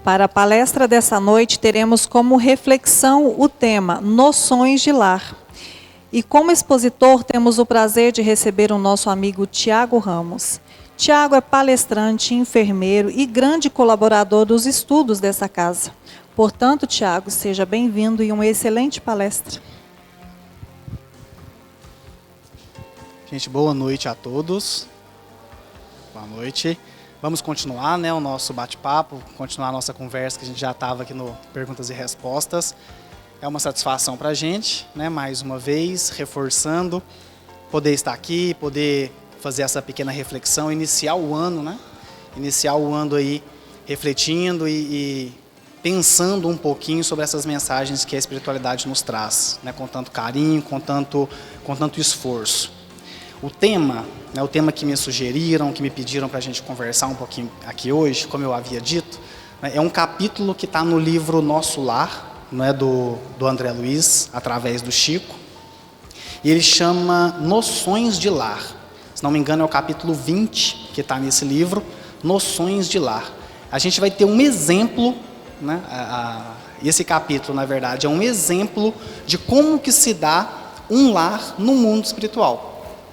Para a palestra dessa noite, teremos como reflexão o tema Noções de Lar. E como expositor, temos o prazer de receber o nosso amigo Tiago Ramos. Tiago é palestrante, enfermeiro e grande colaborador dos estudos dessa casa. Portanto, Tiago, seja bem-vindo e uma excelente palestra. Gente, boa noite a todos. Boa noite. Vamos continuar, o nosso bate-papo, continuar a nossa conversa, que a gente já estava aqui no Perguntas e Respostas. É uma satisfação para a gente, mais uma vez, reforçando, poder estar aqui, poder fazer essa pequena reflexão, iniciar o ano, Iniciar o ano aí refletindo e pensando um pouquinho sobre essas mensagens que a espiritualidade nos traz, com tanto carinho, com tanto esforço. O tema que me sugeriram, que me pediram para a gente conversar um pouquinho aqui hoje, como eu havia dito, é um capítulo que está no livro Nosso Lar, do André Luiz, através do Chico, e ele chama Noções de Lar. Se não me engano, é o capítulo 20 que está nesse livro, Noções de Lar. A gente vai ter um exemplo, esse capítulo, na verdade, é um exemplo de como que se dá um lar no mundo espiritual.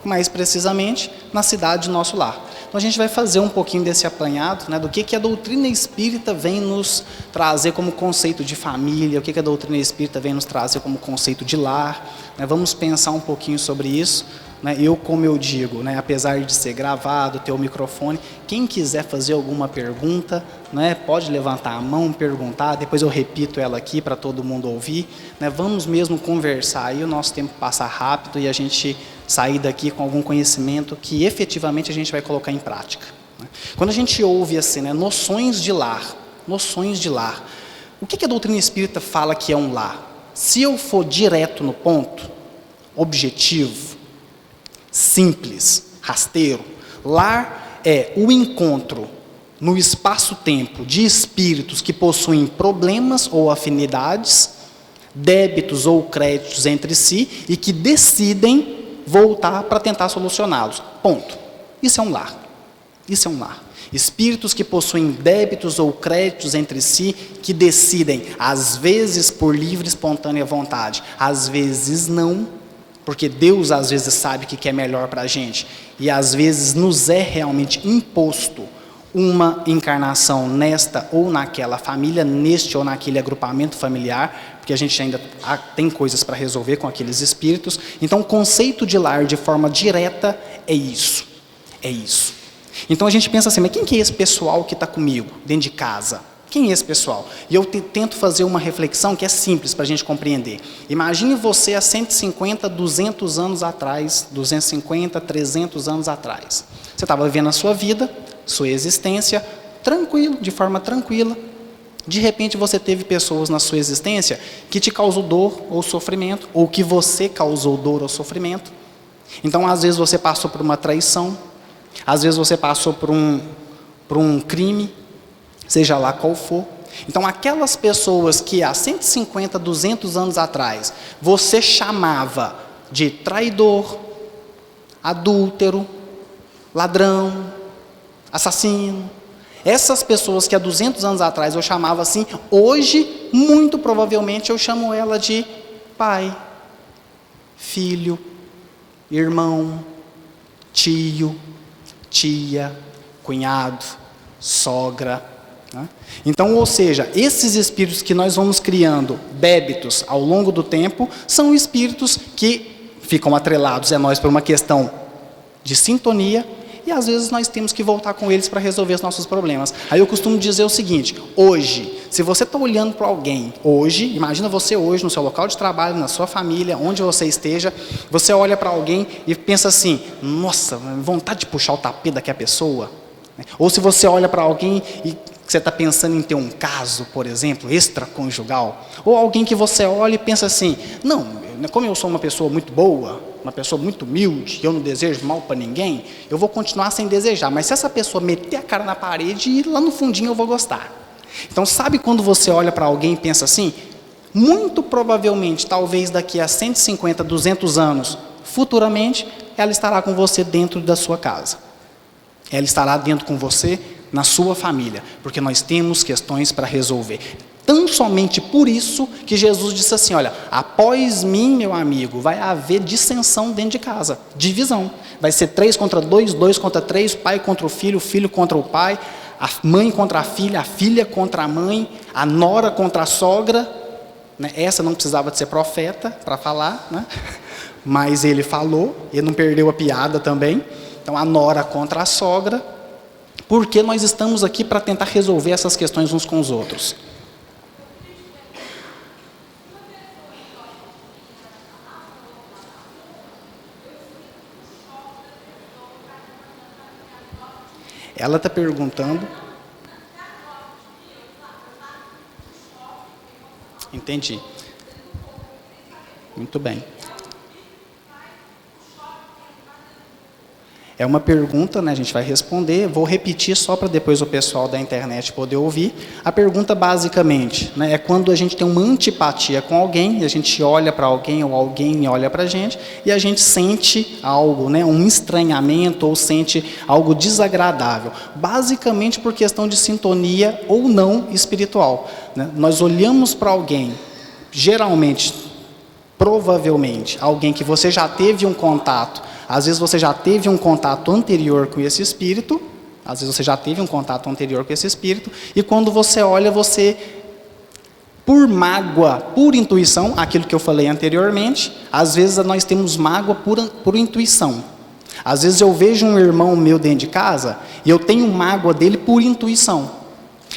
Mais precisamente na cidade do Nosso Lar. Então a gente vai fazer um pouquinho desse apanhado, do que a doutrina espírita vem nos trazer como conceito de família, o que a doutrina espírita vem nos trazer como conceito de lar. Vamos pensar um pouquinho sobre isso. Eu, como eu digo, apesar de ser gravado, ter o microfone, quem quiser fazer alguma pergunta, pode levantar a mão, perguntar, depois eu repito ela aqui para todo mundo ouvir. Vamos mesmo conversar aí, o nosso tempo passa rápido e a gente sair daqui com algum conhecimento que efetivamente a gente vai colocar em prática. Quando a gente ouve assim, noções de lar, o que a doutrina espírita fala que é um lar? Se eu for direto no ponto, objetivo, simples, rasteiro, lar é o encontro no espaço-tempo de espíritos que possuem problemas ou afinidades, débitos ou créditos entre si e que decidem voltar para tentar solucioná-los. Ponto. Isso é um lar. Isso é um lar. Espíritos que possuem débitos ou créditos entre si, que decidem, às vezes por livre e espontânea vontade, às vezes não, porque Deus às vezes sabe o que é melhor para a gente, e às vezes nos é realmente imposto uma encarnação nesta ou naquela família, neste ou naquele agrupamento familiar, porque a gente ainda tem coisas para resolver com aqueles espíritos. Então o conceito de lar de forma direta é isso. Então a gente pensa assim, mas quem que é esse pessoal que está comigo dentro de casa? Quem é esse pessoal? E eu tento fazer uma reflexão que é simples para a gente compreender. Imagine você há 150, 200 anos atrás, 250, 300 anos atrás. Você estava vivendo a sua vida, sua existência, tranquilo, de forma tranquila. De repente você teve pessoas na sua existência que te causou dor ou sofrimento, ou que você causou dor ou sofrimento. Então, às vezes você passou por uma traição, às vezes você passou por um crime, seja lá qual for. Então, aquelas pessoas que há 150, 200 anos atrás, você chamava de traidor, adúltero, ladrão, assassino, essas pessoas que há 200 anos atrás eu chamava assim, hoje, muito provavelmente, eu chamo ela de pai, filho, irmão, tio, tia, cunhado, sogra. Então, ou seja, esses espíritos que nós vamos criando débitos ao longo do tempo, são espíritos que ficam atrelados a nós por uma questão de sintonia, e às vezes nós temos que voltar com eles para resolver os nossos problemas. Aí eu costumo dizer o seguinte, hoje, se você está olhando para alguém, hoje, imagina você hoje no seu local de trabalho, na sua família, onde você esteja, você olha para alguém e pensa assim, nossa, vontade de puxar o tapete daquela pessoa. Ou se você olha para alguém e você está pensando em ter um caso, por exemplo, extraconjugal, ou alguém que você olha e pensa assim, não, como eu sou uma pessoa muito boa, uma pessoa muito humilde, eu não desejo mal para ninguém, eu vou continuar sem desejar, mas se essa pessoa meter a cara na parede, lá no fundinho eu vou gostar. Então, sabe quando você olha para alguém e pensa assim? Muito provavelmente, talvez daqui a 150, 200 anos, futuramente, ela estará com você dentro da sua casa. Ela estará dentro com você, na sua família, porque nós temos questões para resolver. Tão somente por isso que Jesus disse assim, olha, após mim, meu amigo, vai haver dissensão dentro de casa, divisão. Vai ser 3 contra 2, 2 contra 3, pai contra o filho contra o pai, a mãe contra a filha contra a mãe, a nora contra a sogra. Né? Essa não precisava de ser profeta para falar, né? Mas ele falou, ele não perdeu a piada também. Então a nora contra a sogra, porque nós estamos aqui para tentar resolver essas questões uns com os outros. Ela está perguntando. Entendi. Muito bem. É uma pergunta, né, a gente vai responder, vou repetir só para depois o pessoal da internet poder ouvir. A pergunta basicamente, né, é quando a gente tem uma antipatia com alguém, e a gente olha para alguém ou alguém olha para a gente, e a gente sente algo, né, um estranhamento ou sente algo desagradável. Basicamente por questão de sintonia ou não espiritual. Né? Nós olhamos para alguém, geralmente, provavelmente, alguém que você já teve um contato. Às vezes você já teve um contato anterior com esse espírito, e quando você olha, você, por mágoa, por intuição, aquilo que eu falei anteriormente, às vezes nós temos mágoa por intuição. Às vezes eu vejo um irmão meu dentro de casa, e eu tenho mágoa dele por intuição.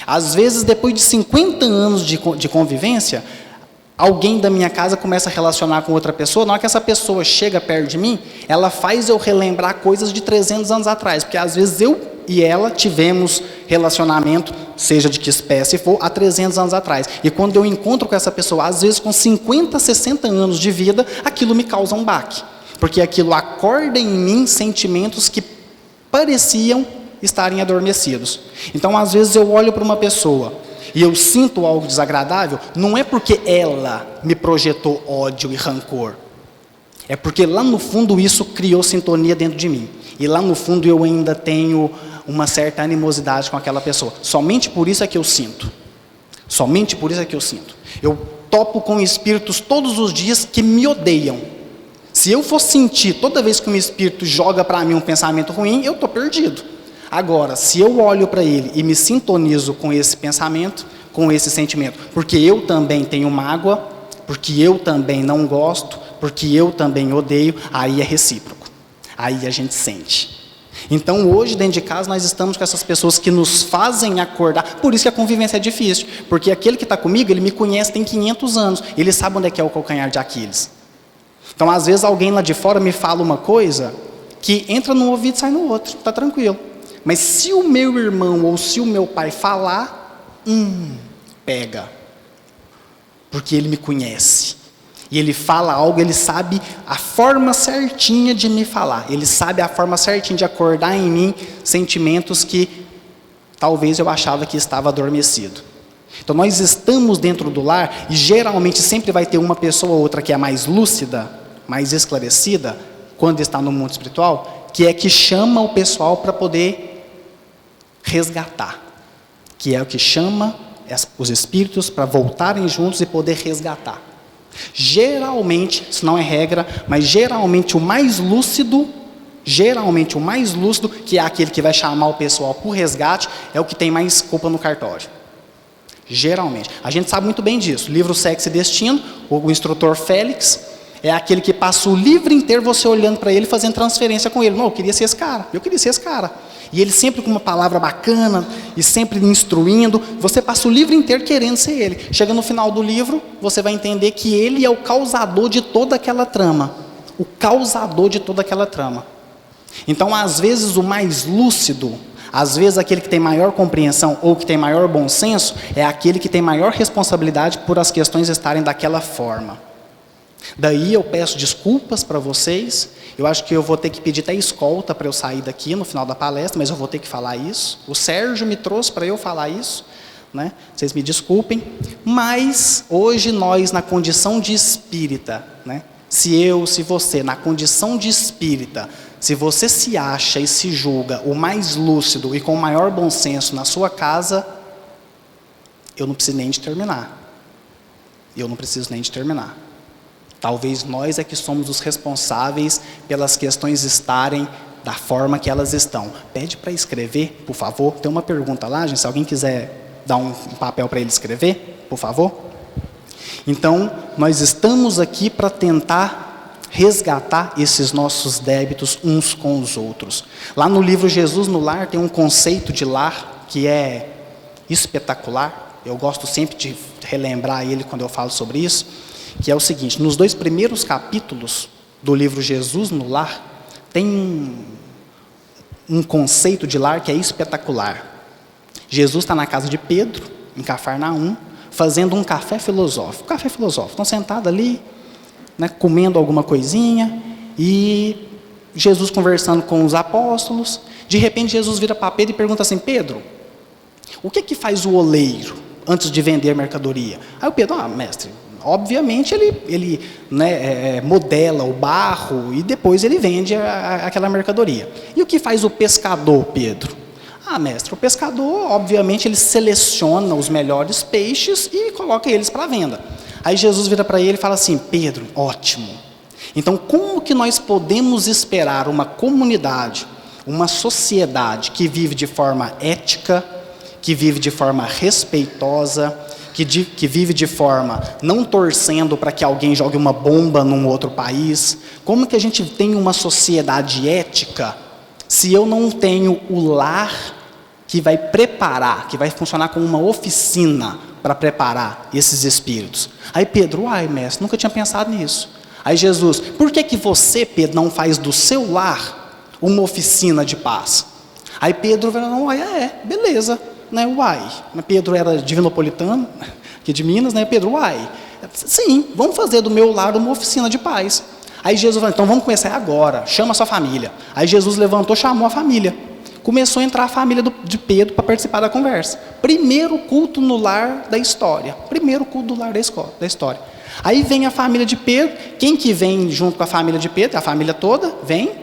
Às vezes, depois de 50 anos de convivência, alguém da minha casa começa a relacionar com outra pessoa, na hora que essa pessoa chega perto de mim, ela faz eu relembrar coisas de 300 anos atrás, porque às vezes eu e ela tivemos relacionamento, seja de que espécie for, há 300 anos atrás. E quando eu encontro com essa pessoa, às vezes com 50, 60 anos de vida, aquilo me causa um baque, porque aquilo acorda em mim sentimentos que pareciam estarem adormecidos. Então, às vezes eu olho para uma pessoa, e eu sinto algo desagradável, não é porque ela me projetou ódio e rancor. É porque lá no fundo isso criou sintonia dentro de mim. E lá no fundo eu ainda tenho uma certa animosidade com aquela pessoa. Somente por isso é que eu sinto. Somente por isso é que eu sinto. Eu topo com espíritos todos os dias que me odeiam. Se eu for sentir toda vez que um espírito joga para mim um pensamento ruim, eu estou perdido. Agora, se eu olho para ele e me sintonizo com esse pensamento, com esse sentimento, porque eu também tenho mágoa, porque eu também não gosto, porque eu também odeio, aí é recíproco. Aí a gente sente. Então, hoje, dentro de casa, nós estamos com essas pessoas que nos fazem acordar. Por isso que a convivência é difícil. Porque aquele que está comigo, ele me conhece tem 500 anos. Ele sabe onde é que é o calcanhar de Aquiles. Então, às vezes, alguém lá de fora me fala uma coisa que entra num ouvido e sai no outro. Está tranquilo. Mas se o meu irmão ou se o meu pai falar, pega. Porque ele me conhece. E ele fala algo, ele sabe a forma certinha de me falar. Ele sabe a forma certinha de acordar em mim sentimentos que talvez eu achava que estava adormecido. Então nós estamos dentro do lar e geralmente sempre vai ter uma pessoa ou outra que é mais lúcida, mais esclarecida, quando está no mundo espiritual, que é que chama o pessoal para poder resgatar, que é o que chama os espíritos para voltarem juntos e poder resgatar. Geralmente, isso não é regra, mas geralmente o mais lúcido, que é aquele que vai chamar o pessoal para o resgate, é o que tem mais culpa no cartório. Geralmente. A gente sabe muito bem disso. Livro Sexo e Destino, o instrutor Félix, é aquele que passa o livro inteiro você olhando para ele, fazendo transferência com ele. Não, eu queria ser esse cara. E ele sempre com uma palavra bacana, e sempre instruindo, você passa o livro inteiro querendo ser ele. Chega no final do livro, você vai entender que ele é o causador de toda aquela trama. Então, às vezes, o mais lúcido, às vezes aquele que tem maior compreensão ou que tem maior bom senso, é aquele que tem maior responsabilidade por as questões estarem daquela forma. Daí eu peço desculpas para vocês, eu acho que eu vou ter que pedir até escolta para eu sair daqui no final da palestra, mas eu vou ter que falar isso. O Sérgio me trouxe para eu falar isso, né? Vocês me desculpem, mas hoje nós na condição de espírita, né? Se você na condição de espírita, Se você se acha e se julga o mais lúcido e com o maior bom senso na sua casa, eu não preciso nem de terminar. Eu não preciso nem de terminar. Talvez nós é que somos os responsáveis pelas questões estarem da forma que elas estão. Pede para escrever, por favor. Tem uma pergunta lá, gente, se alguém quiser dar um papel para ele escrever, por favor. Então, nós estamos aqui para tentar resgatar esses nossos débitos uns com os outros. Lá no livro Jesus no Lar tem um conceito de lar que é espetacular. Eu gosto sempre de relembrar ele quando eu falo sobre isso, que é o seguinte: nos 2 primeiros capítulos do livro Jesus no Lar, tem um conceito de lar que é espetacular. Jesus está na casa de Pedro, em Cafarnaum, fazendo um café filosófico. Café filosófico. Estão sentados ali, né, comendo alguma coisinha, e Jesus conversando com os apóstolos. De repente, Jesus vira para Pedro e pergunta assim: Pedro, o que faz o oleiro antes de vender a mercadoria? Aí o Pedro: mestre, obviamente ele modela o barro e depois ele vende aquela mercadoria. E o que faz o pescador, Pedro? Mestre, o pescador, obviamente, ele seleciona os melhores peixes e coloca eles para venda. Aí Jesus vira para ele e fala assim: Pedro, ótimo. Então, como que nós podemos esperar uma comunidade, uma sociedade que vive de forma ética, que vive de forma respeitosa, que vive de forma não torcendo para que alguém jogue uma bomba num outro país? Como que a gente tem uma sociedade ética se eu não tenho o lar que vai preparar, que vai funcionar como uma oficina para preparar esses espíritos? Aí Pedro: mestre, nunca tinha pensado nisso. Aí Jesus: por que você, Pedro, não faz do seu lar uma oficina de paz? Aí Pedro falou: beleza, né, Pedro era divinopolitano, aqui de Minas, né? Pedro: sim, vamos fazer do meu lar uma oficina de paz. Aí Jesus falou: então vamos começar agora, chama a sua família. Aí Jesus levantou, chamou a família. Começou a entrar a família de Pedro para participar da conversa. Primeiro culto no lar da história. Primeiro culto do lar da história. Aí vem a família de Pedro. Quem que vem junto com a família de Pedro? A família toda vem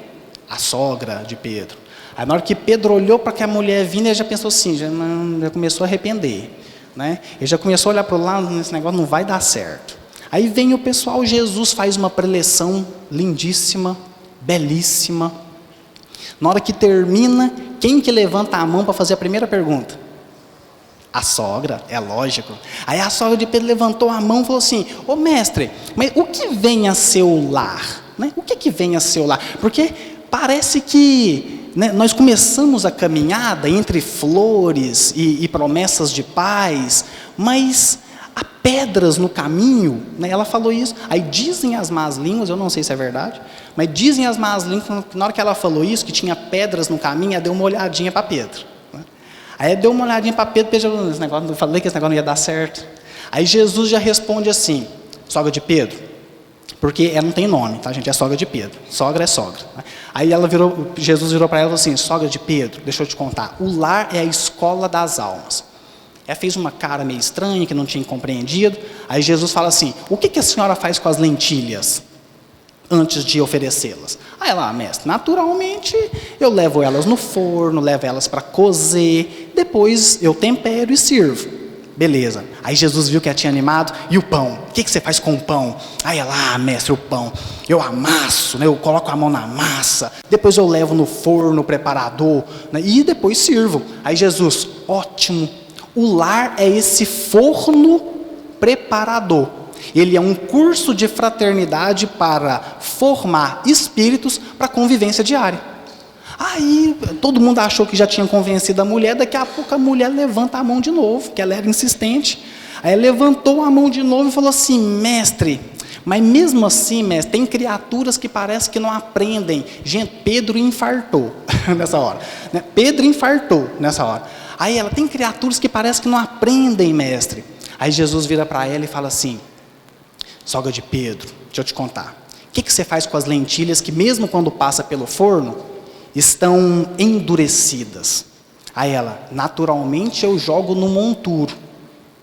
a sogra de Pedro. Aí na hora que Pedro olhou para que a mulher vinha, ele já pensou assim, já começou a arrepender, né? Ele já começou a olhar para o lado: esse negócio não vai dar certo. Aí vem o pessoal, Jesus faz uma preleção lindíssima, belíssima. Na hora que termina, quem que levanta a mão para fazer a primeira pergunta? A sogra, é lógico. Aí a sogra de Pedro levantou a mão e falou assim: mestre, mas o que vem a ser o lar? Né? O que vem a ser o lar? Porque parece que, né, nós começamos a caminhada entre flores e promessas de paz, mas há pedras no caminho, né? Ela falou isso. Aí dizem as más línguas, eu não sei se é verdade, mas dizem as más línguas que na hora que ela falou isso, que tinha pedras no caminho, ela deu uma olhadinha para Pedro, né? Aí ela deu uma olhadinha para Pedro, eu falei que esse negócio não ia dar certo. Aí Jesus já responde assim: sogra de Pedro, porque ela não tem nome, tá, gente? É sogra de Pedro. Sogra é sogra, né? Aí Jesus virou para ela e falou assim: sogra de Pedro, deixa eu te contar, o lar é a escola das almas. Ela fez uma cara meio estranha, que não tinha compreendido. Aí Jesus fala assim: o que a senhora faz com as lentilhas antes de oferecê-las? Aí ela: mestre, naturalmente eu levo elas no forno, levo elas para cozer, depois eu tempero e sirvo. Beleza. Aí Jesus viu que ela tinha animado. E o pão? O que você faz com o pão? Aí ela: mestre, o pão eu amasso, né? Eu coloco a mão na massa, depois eu levo no forno, preparador, né? E depois sirvo. Aí Jesus: ótimo. O lar é esse forno preparador. Ele é um curso de fraternidade para formar espíritos para a convivência diária. Aí todo mundo achou que já tinha convencido a mulher. Daqui a pouco a mulher levanta a mão de novo, que ela era insistente. Aí ela levantou a mão de novo e falou assim: mestre, mas mesmo assim, mestre, tem criaturas que parece que não aprendem. Gente, Pedro infartou nessa hora, né? Pedro infartou nessa hora. Aí ela: tem criaturas que parece que não aprendem, mestre. Aí Jesus vira para ela e fala assim: sogra de Pedro, deixa eu te contar. O que você faz com as lentilhas que mesmo quando passa pelo forno, estão endurecidas? Aí ela: naturalmente eu jogo no monturo.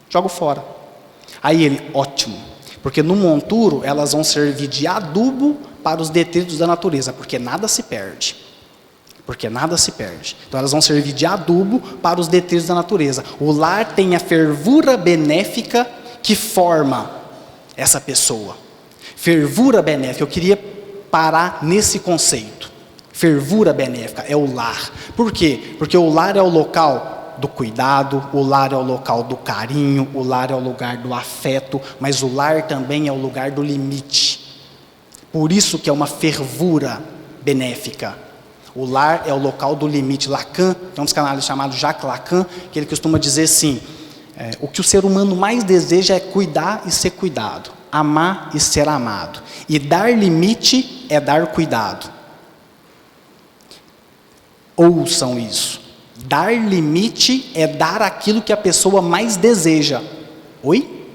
Jogo fora. Aí ele: ótimo. Porque no monturo elas vão servir de adubo para os detritos da natureza, porque nada se perde. Porque nada se perde. Então elas vão servir de adubo para os detritos da natureza. O lar tem a fervura benéfica que forma essa pessoa. Fervura benéfica, eu queria parar nesse conceito. Fervura benéfica é o lar. Por quê? Porque o lar é o local do cuidado, o lar é o local do carinho, o lar é o lugar do afeto, mas o lar também é o lugar do limite. Por isso que é uma fervura benéfica. O lar é o local do limite. Lacan, tem um psicanalista chamado Jacques Lacan, que ele costuma dizer assim, o que o ser humano mais deseja é cuidar e ser cuidado, amar e ser amado. E dar limite é dar cuidado. Ouçam isso. Dar limite é dar aquilo que a pessoa mais deseja. Oi?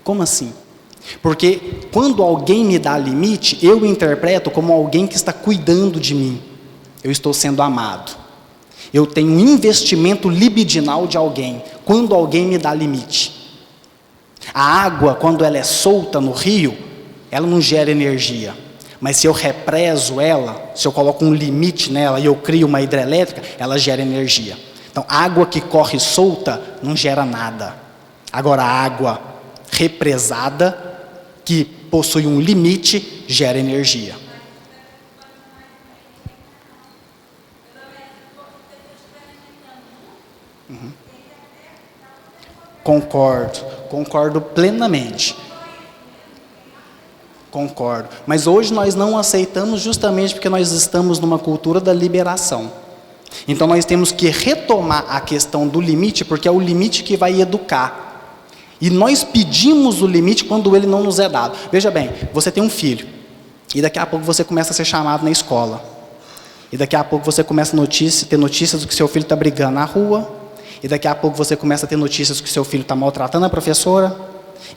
Como assim? Porque quando alguém me dá limite, eu interpreto como alguém que está cuidando de mim. Eu estou sendo amado. Eu tenho um investimento libidinal de alguém, quando alguém me dá limite. A água, quando ela é solta no rio, ela não gera energia. Mas se eu represo ela, se eu coloco um limite nela e eu crio uma hidrelétrica, ela gera energia. Então, água que corre solta não gera nada. Agora, a água represada, que possui um limite, gera energia. Concordo plenamente. Concordo. Mas hoje nós não aceitamos justamente porque nós estamos numa cultura da liberação. Então nós temos que retomar a questão do limite, porque é o limite que vai educar. E nós pedimos o limite quando ele não nos é dado. Veja bem, você tem um filho, e daqui a pouco você começa a ser chamado na escola. E daqui a pouco você começa a ter notícias de que seu filho está brigando na rua. E daqui a pouco você começa a ter notícias de que seu filho está maltratando a professora.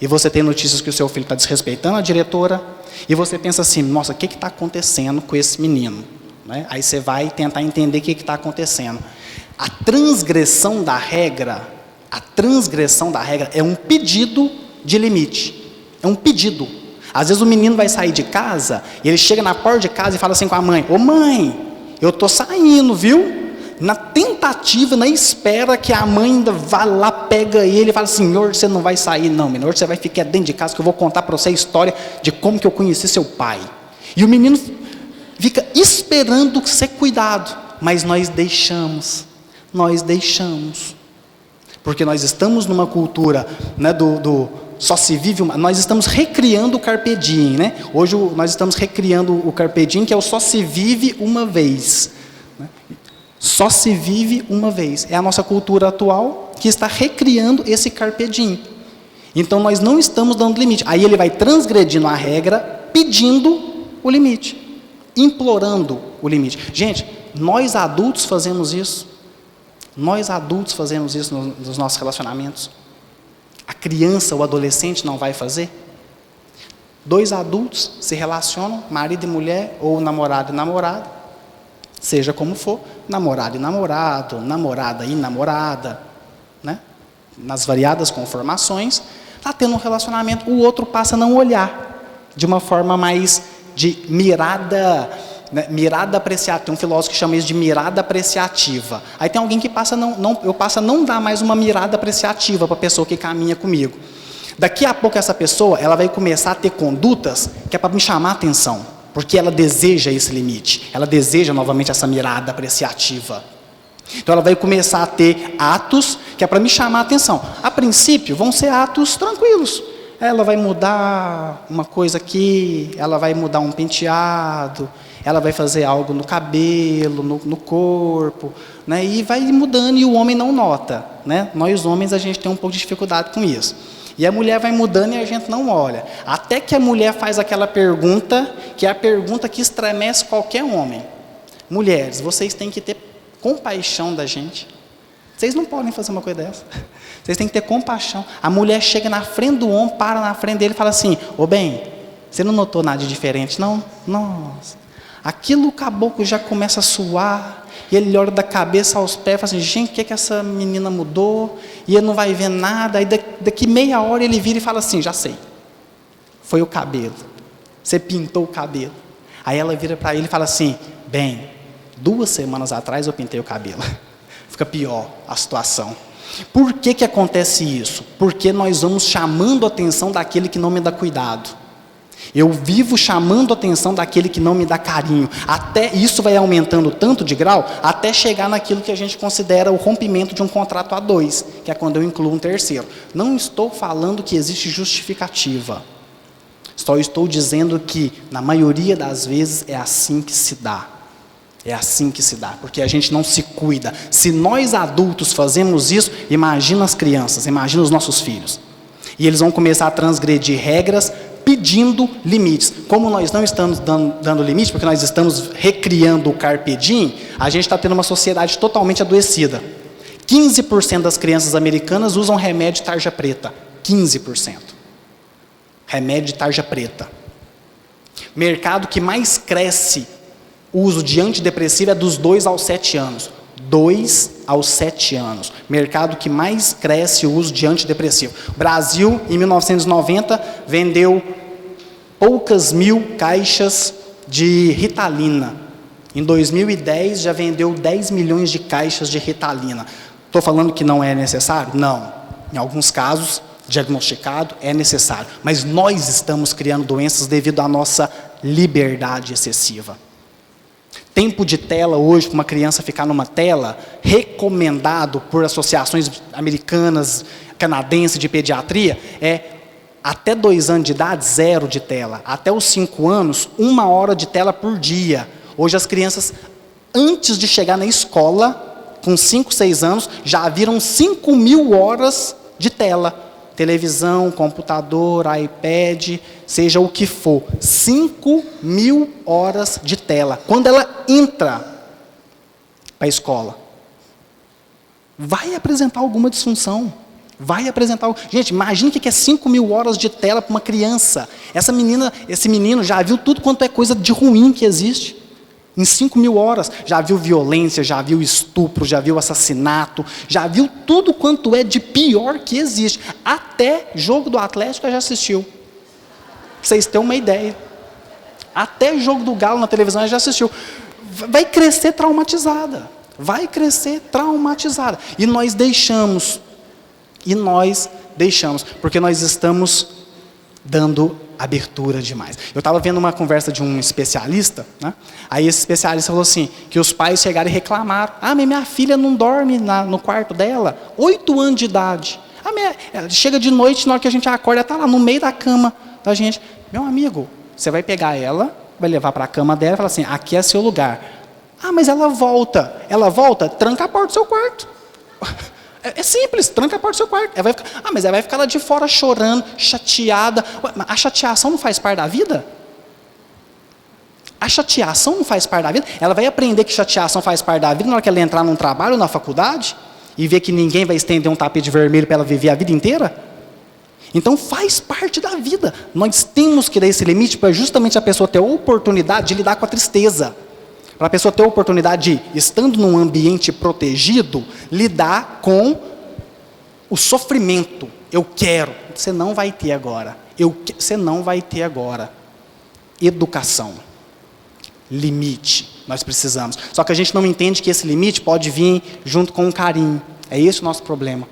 E você tem notícias que o seu filho está desrespeitando a diretora. E você pensa assim, nossa, o que está acontecendo com esse menino? Né? Aí você vai tentar entender o que está acontecendo. A transgressão da regra é um pedido de limite. É um pedido. Às vezes o menino vai sair de casa, e ele chega na porta de casa e fala assim com a mãe, ô mãe, eu estou saindo, viu? Na tentativa, na espera que a mãe ainda vá lá, pega ele e fala assim, senhor, você não vai sair não, menino, você vai ficar dentro de casa que eu vou contar para você a história de como que eu conheci seu pai. E o menino fica esperando ser cuidado, mas nós deixamos, porque nós estamos numa cultura, né, só se vive uma, nós estamos recriando o Carpe Diem, né? Hoje nós estamos recriando o Carpe Diem, que é o só se vive uma vez, né? Só se vive uma vez. É a nossa cultura atual que está recriando esse Carpe Diem. Então nós não estamos dando limite. Aí ele vai transgredindo a regra, pedindo o limite, implorando o limite. Gente, nós adultos fazemos isso. Nós adultos fazemos isso nos nossos relacionamentos. A criança, o adolescente não vai fazer? 2 adultos se relacionam, marido e mulher, ou namorado e namorada, seja como for, namorado e namorado, namorada e namorada, né? Nas variadas conformações, está tendo um relacionamento, o outro passa a não olhar, de uma forma mais de mirada, né? Mirada apreciativa. Tem um filósofo que chama isso de mirada apreciativa. Aí tem alguém que eu passo a não dar mais uma mirada apreciativa para a pessoa que caminha comigo. Daqui a pouco essa pessoa, ela vai começar a ter condutas que é para me chamar a atenção, porque ela deseja esse limite, ela deseja novamente essa mirada apreciativa. Então ela vai começar a ter atos que é para me chamar a atenção. A princípio vão ser atos tranquilos. Ela vai mudar uma coisa aqui, ela vai mudar um penteado, ela vai fazer algo no cabelo, no corpo, né? E vai mudando e o homem não nota, né? Nós homens a gente tem um pouco de dificuldade com isso. E a mulher vai mudando e a gente não olha. Até que a mulher faz aquela pergunta, que é a pergunta que estremece qualquer homem. Mulheres, vocês têm que ter compaixão da gente. Vocês não podem fazer uma coisa dessa. Vocês têm que ter compaixão. A mulher chega na frente do homem, para na frente dele e fala assim, ô bem, você não notou nada de diferente, não? Nossa. Aquilo o caboclo já começa a suar, e ele olha da cabeça aos pés e fala assim, gente, o que essa menina mudou? E ele não vai ver nada, aí daqui meia hora ele vira e fala assim, já sei. Foi o cabelo. Você pintou o cabelo. Aí ela vira para ele e fala assim: bem, 2 semanas atrás eu pintei o cabelo. Fica pior a situação. Por que acontece isso? Porque nós vamos chamando a atenção daquele que não me dá cuidado. Eu vivo chamando a atenção daquele que não me dá carinho. Até isso vai aumentando tanto de grau, até chegar naquilo que a gente considera o rompimento de um contrato a 2, que é quando eu incluo um terceiro. Não estou falando que existe justificativa. Só estou dizendo que, na maioria das vezes, é assim que se dá. É assim que se dá, porque a gente não se cuida. Se nós adultos fazemos isso, imagina as crianças, imagina os nossos filhos. E eles vão começar a transgredir regras, pedindo limites. Como nós não estamos dando limite, porque nós estamos recriando o carpe diem, a gente está tendo uma sociedade totalmente adoecida. 15% das crianças americanas usam remédio de tarja preta. 15%. Remédio de tarja preta. Mercado que mais cresce o uso de antidepressivo é dos 2 aos 7 anos. 2 aos 7 anos. Mercado que mais cresce o uso de antidepressivo. O Brasil, em 1990, vendeu poucas mil caixas de Ritalina. Em 2010, já vendeu 10 milhões de caixas de Ritalina. Estou falando que não é necessário? Não. Em alguns casos, diagnosticado, é necessário. Mas nós estamos criando doenças devido à nossa liberdade excessiva. Tempo de tela hoje, para uma criança ficar numa tela, recomendado por associações americanas, canadenses de pediatria, é até 2 anos de idade, 0 de tela. Até os 5 anos, 1 hora de tela por dia. Hoje as crianças, antes de chegar na escola, com 5, 6 anos, já viram 5.000 horas de tela. Televisão, computador, iPad, seja o que for. 5.000 horas de tela. Quando ela entra para a escola, vai apresentar alguma disfunção. Vai apresentar... Gente, imagine o que é 5.000 horas de tela para uma criança. Essa menina, esse menino já viu tudo quanto é coisa de ruim que existe. Em 5.000 horas, já viu violência, já viu estupro, já viu assassinato, já viu tudo quanto é de pior que existe. Até jogo do Atlético já assistiu. Pra vocês terem uma ideia. Até jogo do Galo na televisão já assistiu. Vai crescer traumatizada. Vai crescer traumatizada. E nós deixamos, porque nós estamos dando abertura demais. Eu estava vendo uma conversa de um especialista, né? Aí esse especialista falou assim, que os pais chegaram e reclamaram: ah, mas minha filha não dorme no quarto dela, 8 anos de idade. Ela chega de noite, na hora que a gente acorda, ela está lá no meio da cama da gente. Meu amigo, você vai pegar ela, vai levar para a cama dela e falar assim: aqui é seu lugar. Ah, mas ela volta, tranca a porta do seu quarto. É simples, tranca a porta do seu quarto. Mas ela vai ficar lá de fora chorando, chateada. A chateação não faz parte da vida? A chateação não faz parte da vida? Ela vai aprender que chateação faz parte da vida na hora que ela entrar num trabalho, na faculdade, e ver que ninguém vai estender um tapete vermelho para ela viver a vida inteira? Então faz parte da vida. Nós temos que dar esse limite para justamente a pessoa ter a oportunidade de lidar com a tristeza. Para a pessoa ter a oportunidade de, estando num ambiente protegido, lidar com o sofrimento. Eu quero. Você não vai ter agora. Você não vai ter agora. Educação. Limite. Nós precisamos. Só que a gente não entende que esse limite pode vir junto com um carinho. É esse o nosso problema.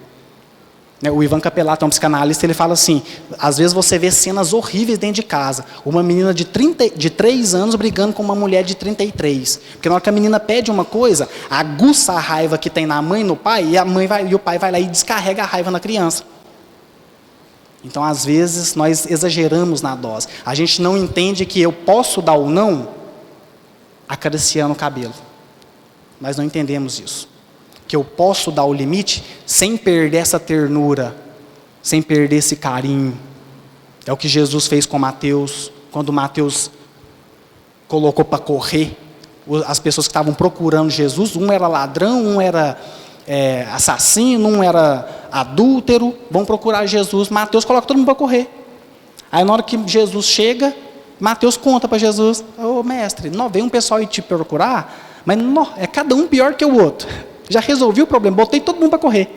O Ivan Capelato é um psicanalista, ele fala assim: às vezes você vê cenas horríveis dentro de casa. Uma menina de 3 anos brigando com uma mulher de 33. Porque na hora que a menina pede uma coisa, aguça a raiva que tem na mãe e no pai, e o pai vai lá e descarrega a raiva na criança. Então, às vezes, nós exageramos na dose. A gente não entende que eu posso dar ou não acariciando o cabelo. Nós não entendemos isso. Que eu posso dar o limite sem perder essa ternura, sem perder esse carinho. É o que Jesus fez com Mateus, quando Mateus colocou para correr as pessoas que estavam procurando Jesus. Um era ladrão, um era assassino, um era adúltero. Vão procurar Jesus. Mateus coloca todo mundo para correr. Aí na hora que Jesus chega, Mateus conta para Jesus: ô mestre, veio um pessoal aí te procurar, mas é cada um pior que o outro. Já resolvi o problema, botei todo mundo para correr.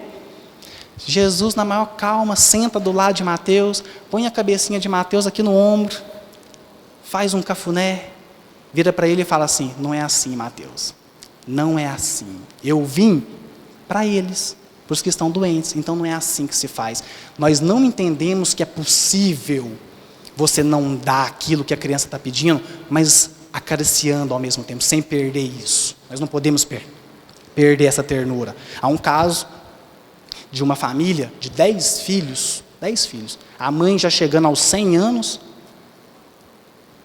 Jesus, na maior calma, senta do lado de Mateus, põe a cabecinha de Mateus aqui no ombro, faz um cafuné, vira para ele e fala assim: não é assim, Mateus, não é assim. Eu vim para eles, para os que estão doentes, então não é assim que se faz. Nós não entendemos que é possível você não dar aquilo que a criança está pedindo, mas acariciando ao mesmo tempo, sem perder isso. Nós não podemos perder essa ternura. Há um caso de uma família de 10 filhos, a mãe já chegando aos 100 anos,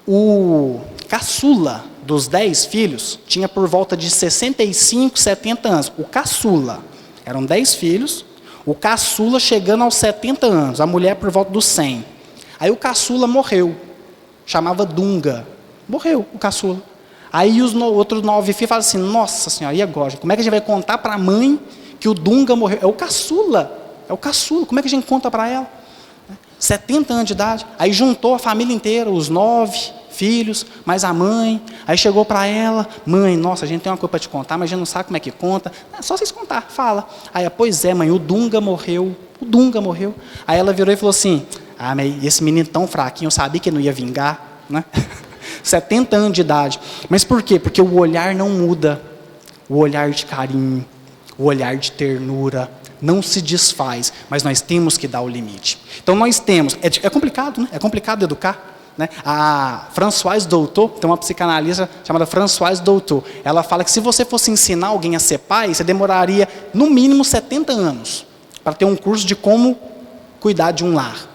o caçula dos 10 filhos tinha por volta de 65, 70 anos, o caçula, eram 10 filhos, o caçula chegando aos 70 anos, a mulher por volta dos 100, aí o caçula morreu, chamava Dunga, morreu o caçula, aí os outros 9 filhos falaram assim: nossa senhora, e agora? Como é que a gente vai contar para a mãe que o Dunga morreu? É o caçula, como é que a gente conta para ela? 70 anos de idade, aí juntou a família inteira, os 9 filhos, mais a mãe, aí chegou para ela: mãe, nossa, a gente tem uma coisa para te contar, mas a gente não sabe como é que conta. É só vocês contar, fala. Aí, pois é, mãe, o Dunga morreu. Aí ela virou e falou assim: ah, mas esse menino tão fraquinho, eu sabia que ele não ia vingar, né? 70 anos de idade, mas por quê? Porque o olhar não muda, o olhar de carinho, o olhar de ternura, não se desfaz, mas nós temos que dar o limite. Então nós temos, é complicado, né? É complicado educar, né? A Françoise Doutor, tem uma psicanalista chamada Françoise Doutor, ela fala que se você fosse ensinar alguém a ser pai, você demoraria no mínimo 70 anos, para ter um curso de como cuidar de um lar.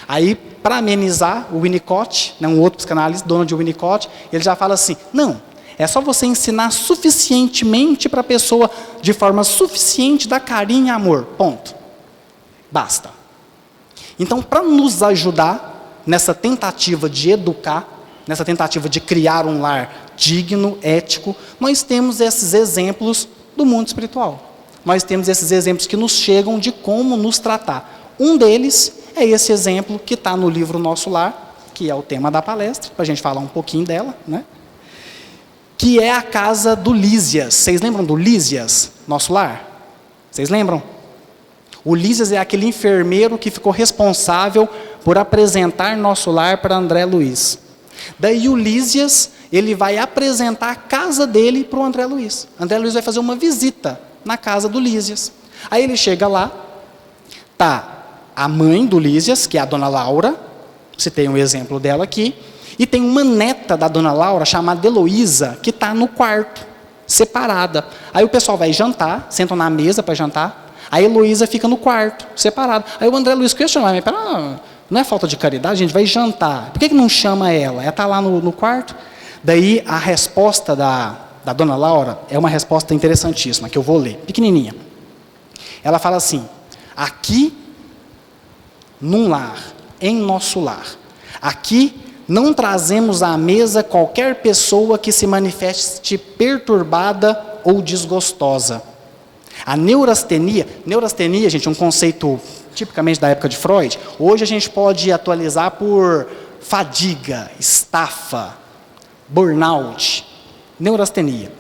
Aí, para amenizar, o Winnicott, né, um outro psicanalista, dono de Winnicott, ele já fala assim: não, é só você ensinar suficientemente para a pessoa, de forma suficiente, dar carinho e amor. Ponto. Basta. Então, para nos ajudar nessa tentativa de educar, nessa tentativa de criar um lar digno, ético, nós temos esses exemplos do mundo espiritual. Nós temos esses exemplos que nos chegam de como nos tratar. Um deles é esse exemplo que está no livro Nosso Lar, que é o tema da palestra, para a gente falar um pouquinho dela, né? Que é a casa do Lísias. Vocês lembram do Lísias, Nosso Lar? Vocês lembram? O Lísias é aquele enfermeiro que ficou responsável por apresentar Nosso Lar para André Luiz. Daí o Lísias, ele vai apresentar a casa dele para o André Luiz. André Luiz vai fazer uma visita na casa do Lísias. Aí ele chega lá, tá a mãe do Lísias, que é a dona Laura, você tem um exemplo dela aqui, e tem uma neta da dona Laura, chamada Heloísa, que está no quarto, separada. Aí o pessoal vai jantar, sentam na mesa para jantar, a Heloísa fica no quarto, separada. Aí o André Luiz questionou: mas pera, não é falta de caridade, a gente vai jantar, por que não chama ela? Ela está lá no quarto? Daí a resposta da dona Laura é uma resposta interessantíssima, que eu vou ler, pequenininha. Ela fala assim: aqui, num lar, em nosso lar, aqui não trazemos à mesa qualquer pessoa que se manifeste perturbada ou desgostosa. A neurastenia, gente, é um conceito tipicamente da época de Freud. Hoje a gente pode atualizar por fadiga, estafa, burnout, neurastenia.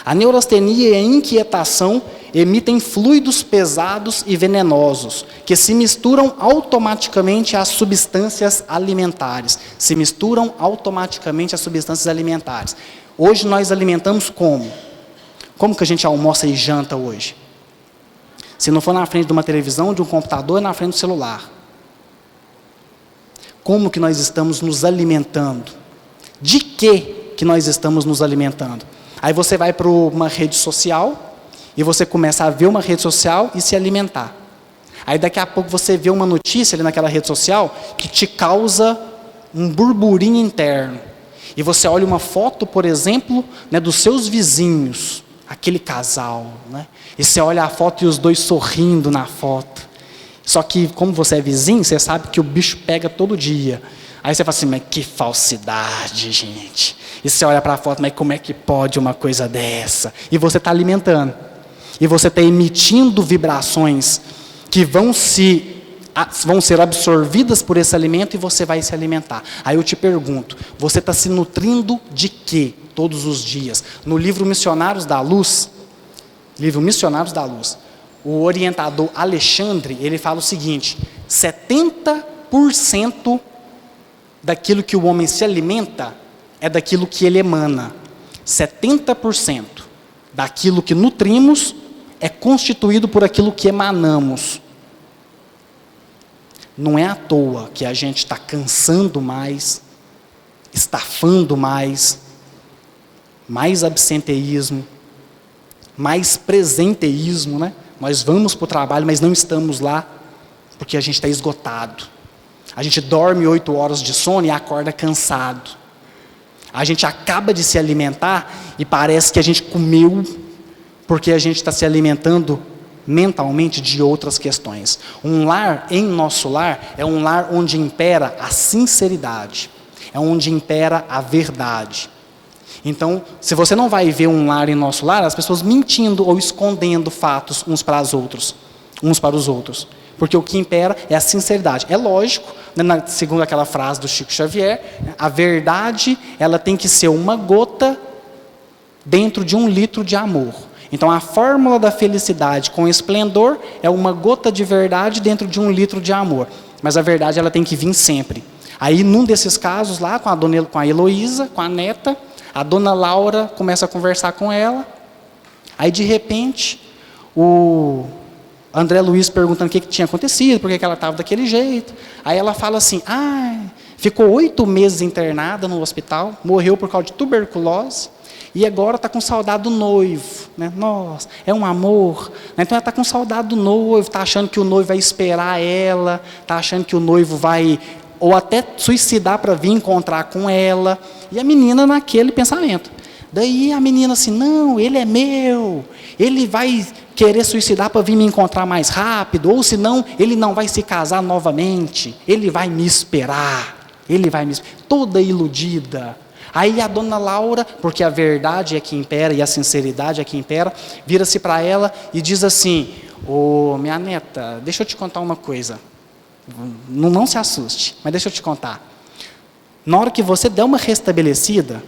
A neurastenia e a inquietação emitem fluidos pesados e venenosos, que se misturam automaticamente às substâncias alimentares. Hoje nós alimentamos como? Como que a gente almoça e janta hoje? Se não for na frente de uma televisão, de um computador, é na frente do celular. Como que nós estamos nos alimentando? De que nós estamos nos alimentando? Aí você vai para uma rede social e você começa a ver uma rede social e se alimentar. Aí daqui a pouco você vê uma notícia ali naquela rede social que te causa um burburinho interno. E você olha uma foto, por exemplo, né, dos seus vizinhos, aquele casal, né? E você olha a foto e os dois sorrindo na foto. Só que como você é vizinho, você sabe que o bicho pega todo dia. Aí você fala assim: mas que falsidade, gente. E você olha para a foto: mas como é que pode uma coisa dessa? E você está alimentando. E você está emitindo vibrações que vão ser absorvidas por esse alimento e você vai se alimentar. Aí eu te pergunto: você está se nutrindo de quê todos os dias? No livro Missionários da Luz, o orientador Alexandre, ele fala o seguinte: 70% daquilo que o homem se alimenta é daquilo que ele emana. 70% daquilo que nutrimos é constituído por aquilo que emanamos. Não é à toa que a gente está cansando mais, estafando mais absenteísmo, mais presenteísmo, né? Nós vamos para o trabalho, mas não estamos lá, porque a gente está esgotado. A gente dorme 8 horas de sono e acorda cansado. A gente acaba de se alimentar e parece que a gente comeu, porque a gente está se alimentando mentalmente de outras questões. Um lar, em nosso lar, é um lar onde impera a sinceridade, é onde impera a verdade. Então, se você não vai ver um lar em nosso lar, as pessoas mentindo ou escondendo fatos uns para os outros, porque o que impera é a sinceridade. É lógico, né, segundo aquela frase do Chico Xavier, a verdade ela tem que ser uma gota dentro de 1 litro de amor. Então, a fórmula da felicidade com esplendor é uma gota de verdade dentro de 1 litro de amor. Mas a verdade ela tem que vir sempre. Aí, num desses casos lá, com a Heloísa, com a neta, a dona Laura começa a conversar com ela. Aí, de repente, o André Luiz perguntando o que tinha acontecido, por que ela estava daquele jeito. Aí ela fala assim: ficou 8 meses internada no hospital, morreu por causa de tuberculose, e agora está com saudade do noivo. Né? Nossa, é um amor. Então ela está com saudade do noivo, está achando que o noivo vai esperar ela, está achando que o noivo vai ou até suicidar para vir encontrar com ela. E a menina naquele pensamento. Daí a menina assim: não, ele é meu, ele vai querer suicidar para vir me encontrar mais rápido, ou senão ele não vai se casar novamente, ele vai me esperar, toda iludida. Aí a dona Laura, porque a verdade é que impera e a sinceridade é que impera, vira-se para ela e diz assim: minha neta, deixa eu te contar uma coisa, não se assuste, mas deixa eu te contar. Na hora que você der uma restabelecida,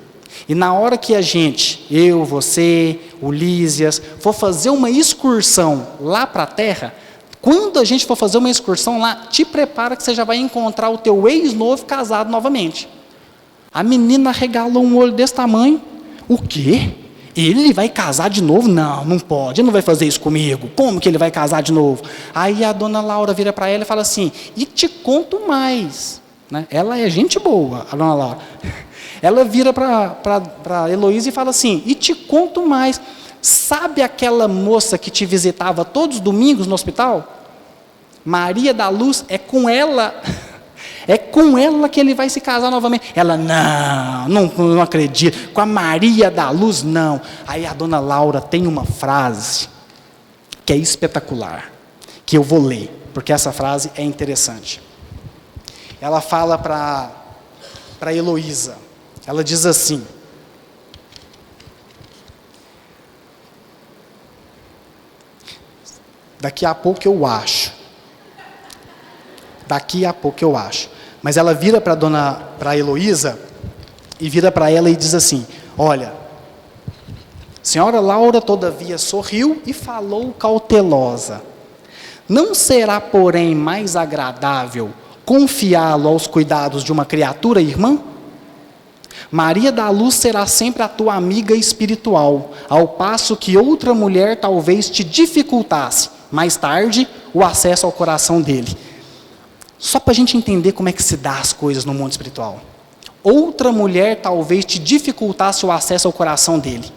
e na hora que a gente, eu, você, o Lísias, for fazer uma excursão lá para a terra, quando a gente for fazer uma excursão lá, te prepara que você já vai encontrar o teu ex-noivo casado novamente. A menina regalou um olho desse tamanho. O quê? Ele vai casar de novo? Não, não pode, ele não vai fazer isso comigo. Como que ele vai casar de novo? Aí a dona Laura vira para ela e fala assim: e te conto mais. Né? Ela é gente boa, a dona Laura. Ela vira para Heloísa e fala assim: e te conto mais, sabe aquela moça que te visitava todos os domingos no hospital? Maria da Luz, é com ela que ele vai se casar novamente. Ela: não acredito, com a Maria da Luz não. Aí a dona Laura tem uma frase que é espetacular, que eu vou ler, porque essa frase é interessante. Ela fala para Heloísa, ela diz assim: daqui a pouco eu acho. Mas ela vira para Heloísa e vira para ela e diz assim: olha, senhora Laura todavia sorriu e falou cautelosa. Não será, porém, mais agradável confiá-lo aos cuidados de uma criatura irmã? Maria da Luz será sempre a tua amiga espiritual, ao passo que outra mulher talvez te dificultasse, mais tarde, o acesso ao coração dele. Só para a gente entender como é que se dá as coisas no mundo espiritual. Outra mulher talvez te dificultasse o acesso ao coração dele.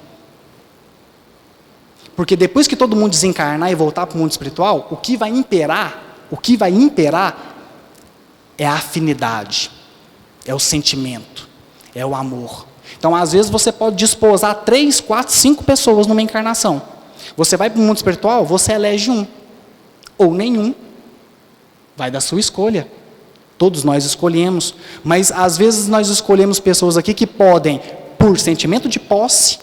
Porque depois que todo mundo desencarnar e voltar para o mundo espiritual, o que vai imperar é a afinidade, é o sentimento, é o amor. Então, às vezes, você pode desposar 3, 4, 5 pessoas numa encarnação. Você vai para o mundo espiritual, você elege um, ou nenhum. Vai da sua escolha. Todos nós escolhemos. Mas, às vezes, nós escolhemos pessoas aqui que podem, por sentimento de posse,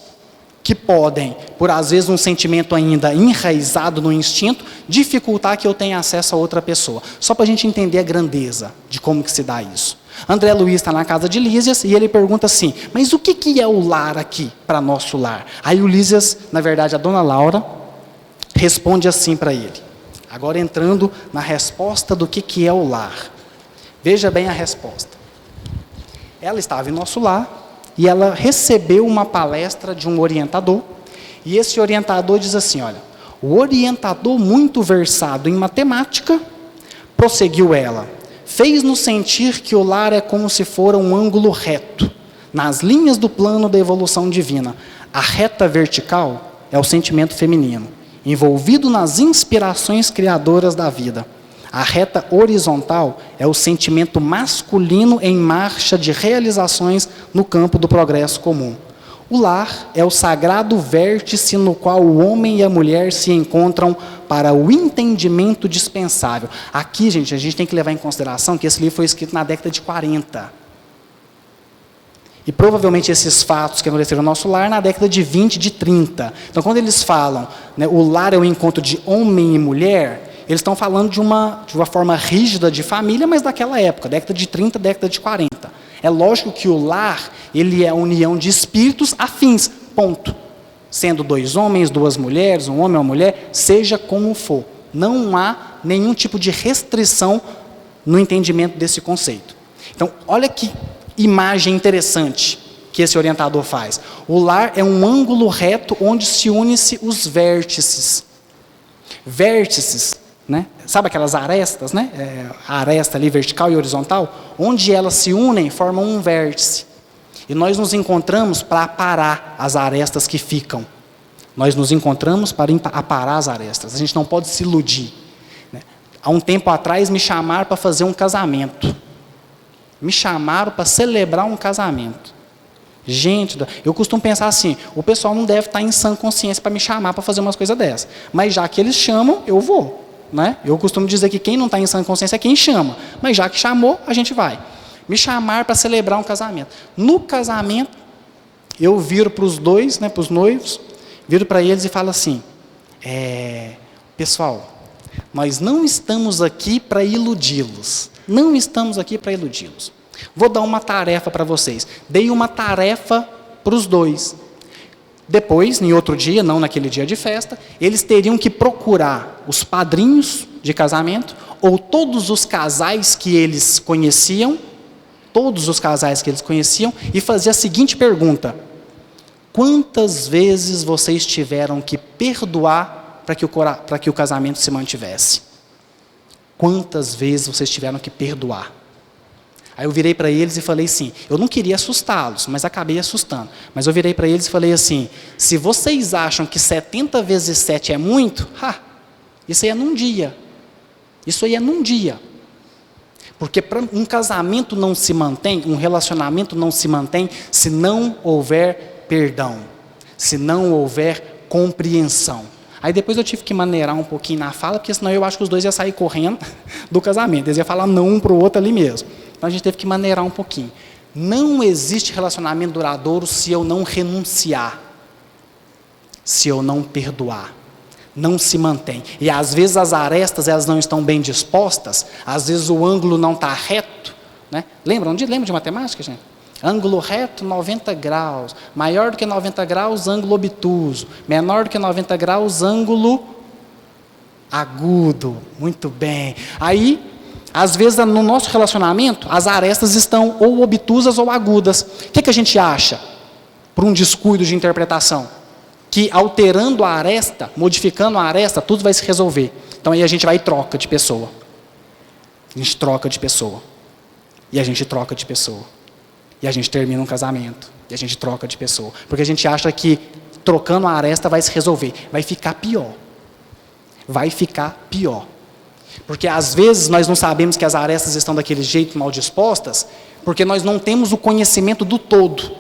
que podem, por às vezes um sentimento ainda enraizado no instinto, dificultar que eu tenha acesso a outra pessoa. Só para a gente entender a grandeza de como que se dá isso. André Luiz está na casa de Lísias e ele pergunta assim: mas o que é o lar aqui, para nosso lar? Aí o Lísias, na verdade a dona Laura, responde assim para ele. Agora entrando na resposta do que é o lar. Veja bem a resposta. Ela estava em nosso lar e ela recebeu uma palestra de um orientador. E esse orientador diz assim, olha, o orientador muito versado em matemática, prosseguiu ela, fez-nos sentir que o lar é como se fora um ângulo reto, nas linhas do plano da evolução divina. A reta vertical é o sentimento feminino, envolvido nas inspirações criadoras da vida. A reta horizontal é o sentimento masculino em marcha de realizações no campo do progresso comum. O lar é o sagrado vértice no qual o homem e a mulher se encontram para o entendimento dispensável. Aqui, gente, a gente tem que levar em consideração que esse livro foi escrito na década de 40. E provavelmente esses fatos que aconteceram no nosso lar na década de 20, de 30. Então, quando eles falam, né, o lar é o encontro de homem e mulher, eles estão falando de uma forma rígida de família, mas daquela época, década de 30, década de 40. É lógico que o lar, ele é a união de espíritos afins, ponto. Sendo dois homens, duas mulheres, um homem e uma mulher, seja como for. Não há nenhum tipo de restrição no entendimento desse conceito. Então, olha que imagem interessante que esse orientador faz. O lar é um ângulo reto onde se unem-se os vértices. Vértices, né? Sabe aquelas arestas, né? A aresta ali vertical e horizontal, onde elas se unem, formam um vértice. E nós nos encontramos para aparar as arestas que ficam. Nós nos encontramos para aparar as arestas. A gente não pode se iludir, né? Há um tempo atrás me chamaram para fazer um casamento. Me chamaram para celebrar um casamento. Gente, eu costumo pensar assim, o pessoal não deve estar em sã consciência para me chamar para fazer umas coisas dessas. Mas já que eles chamam, eu vou. Né? Eu costumo dizer que quem não está em sã consciência é quem chama. Mas já que chamou, a gente vai. Me chamaram para celebrar um casamento. No casamento, eu viro para os dois, né, para os noivos, viro para eles e falo assim, pessoal, nós não estamos aqui para iludi-los. Não estamos aqui para iludi-los. Vou dar uma tarefa para vocês. Dei uma tarefa para os dois. Depois, em outro dia, não naquele dia de festa, eles teriam que procurar os padrinhos de casamento, ou todos os casais que eles conheciam, e fazer a seguinte pergunta: quantas vezes vocês tiveram que perdoar para que o casamento se mantivesse? Quantas vezes vocês tiveram que perdoar? Aí eu virei para eles e falei assim, eu não queria assustá-los, mas acabei assustando. Mas eu virei para eles e falei assim, se vocês acham que 70 vezes 7 é muito, isso aí é num dia. Isso aí é num dia. Porque um casamento não se mantém, um relacionamento não se mantém, se não houver perdão, se não houver compreensão. Aí depois eu tive que maneirar um pouquinho na fala, porque senão eu acho que os dois iam sair correndo do casamento. Eles iam falar não um para o outro ali mesmo. Então a gente teve que maneirar um pouquinho. Não existe relacionamento duradouro se eu não renunciar, se eu não perdoar. Não se mantém. E às vezes as arestas elas não estão bem dispostas, às vezes o ângulo não está reto. Né? Lembra de matemática, gente? Ângulo reto, 90 graus. Maior do que 90 graus, ângulo obtuso. Menor do que 90 graus, ângulo agudo. Muito bem. Aí, às vezes, no nosso relacionamento, as arestas estão ou obtusas ou agudas. O que a gente acha? Por um descuido de interpretação. Que alterando a aresta, modificando a aresta, tudo vai se resolver. Então aí a gente vai e troca de pessoa. A gente troca de pessoa. E a gente troca de pessoa. E a gente termina um casamento. E a gente troca de pessoa. Porque a gente acha que trocando a aresta vai se resolver. Vai ficar pior. Vai ficar pior. Porque às vezes nós não sabemos que as arestas estão daquele jeito mal dispostas, porque nós não temos o conhecimento do todo.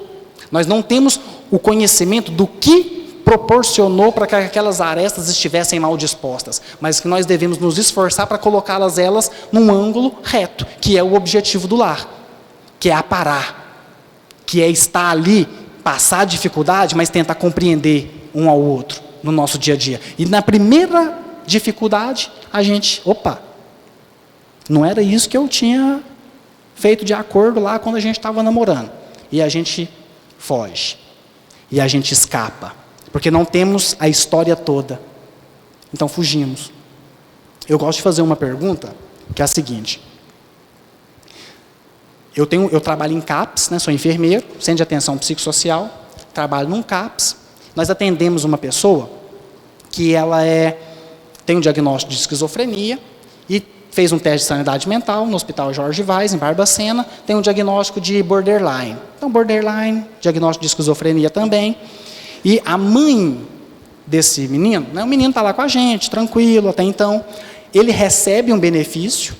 Nós não temos o conhecimento do que proporcionou para que aquelas arestas estivessem mal dispostas, mas que nós devemos nos esforçar para colocá-las elas num ângulo reto, que é o objetivo do lar, que é aparar, que é estar ali, passar a dificuldade, mas tentar compreender um ao outro no nosso dia a dia. E na primeira dificuldade, a gente, não era isso que eu tinha feito de acordo lá quando a gente estava namorando. E a gente foge, e a gente escapa. Porque não temos a história toda. Então fugimos. Eu gosto de fazer uma pergunta, que é a seguinte. Eu trabalho em CAPS, né, sou enfermeiro, Centro de Atenção Psicossocial, trabalho num CAPS. Nós atendemos uma pessoa que ela tem um diagnóstico de esquizofrenia e fez um teste de sanidade mental no Hospital Jorge Vaz, em Barbacena, tem um diagnóstico de borderline. Então, borderline, diagnóstico de esquizofrenia também. E a mãe desse menino, né, o menino está lá com a gente, tranquilo até então, ele recebe um benefício,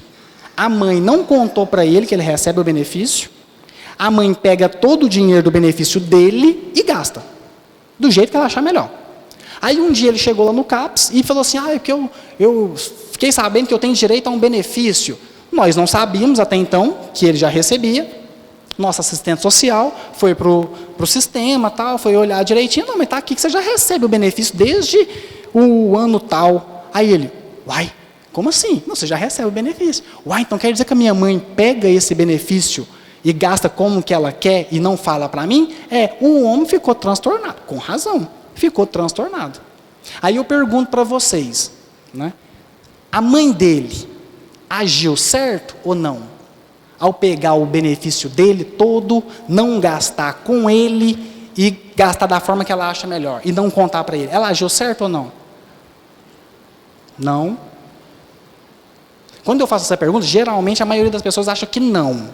a mãe não contou para ele que ele recebe o benefício, a mãe pega todo o dinheiro do benefício dele e gasta, do jeito que ela achar melhor. Aí um dia ele chegou lá no CAPS e falou assim, é que eu fiquei sabendo que eu tenho direito a um benefício. Nós não sabíamos até então que ele já recebia. Nossa assistente social foi para o sistema, tal, foi olhar direitinho, não, mas está aqui que você já recebe o benefício desde o ano tal. Aí ele, uai, como assim? Não, você já recebe o benefício. Uai, então quer dizer que a minha mãe pega esse benefício e gasta como que ela quer e não fala para mim? O homem ficou transtornado, com razão, ficou transtornado. Aí eu pergunto para vocês, né, a mãe dele agiu certo ou não? Ao pegar o benefício dele todo, não gastar com ele e gastar da forma que ela acha melhor, e não contar para ele. Ela agiu certo ou não? Não. Quando eu faço essa pergunta, geralmente a maioria das pessoas acha que não.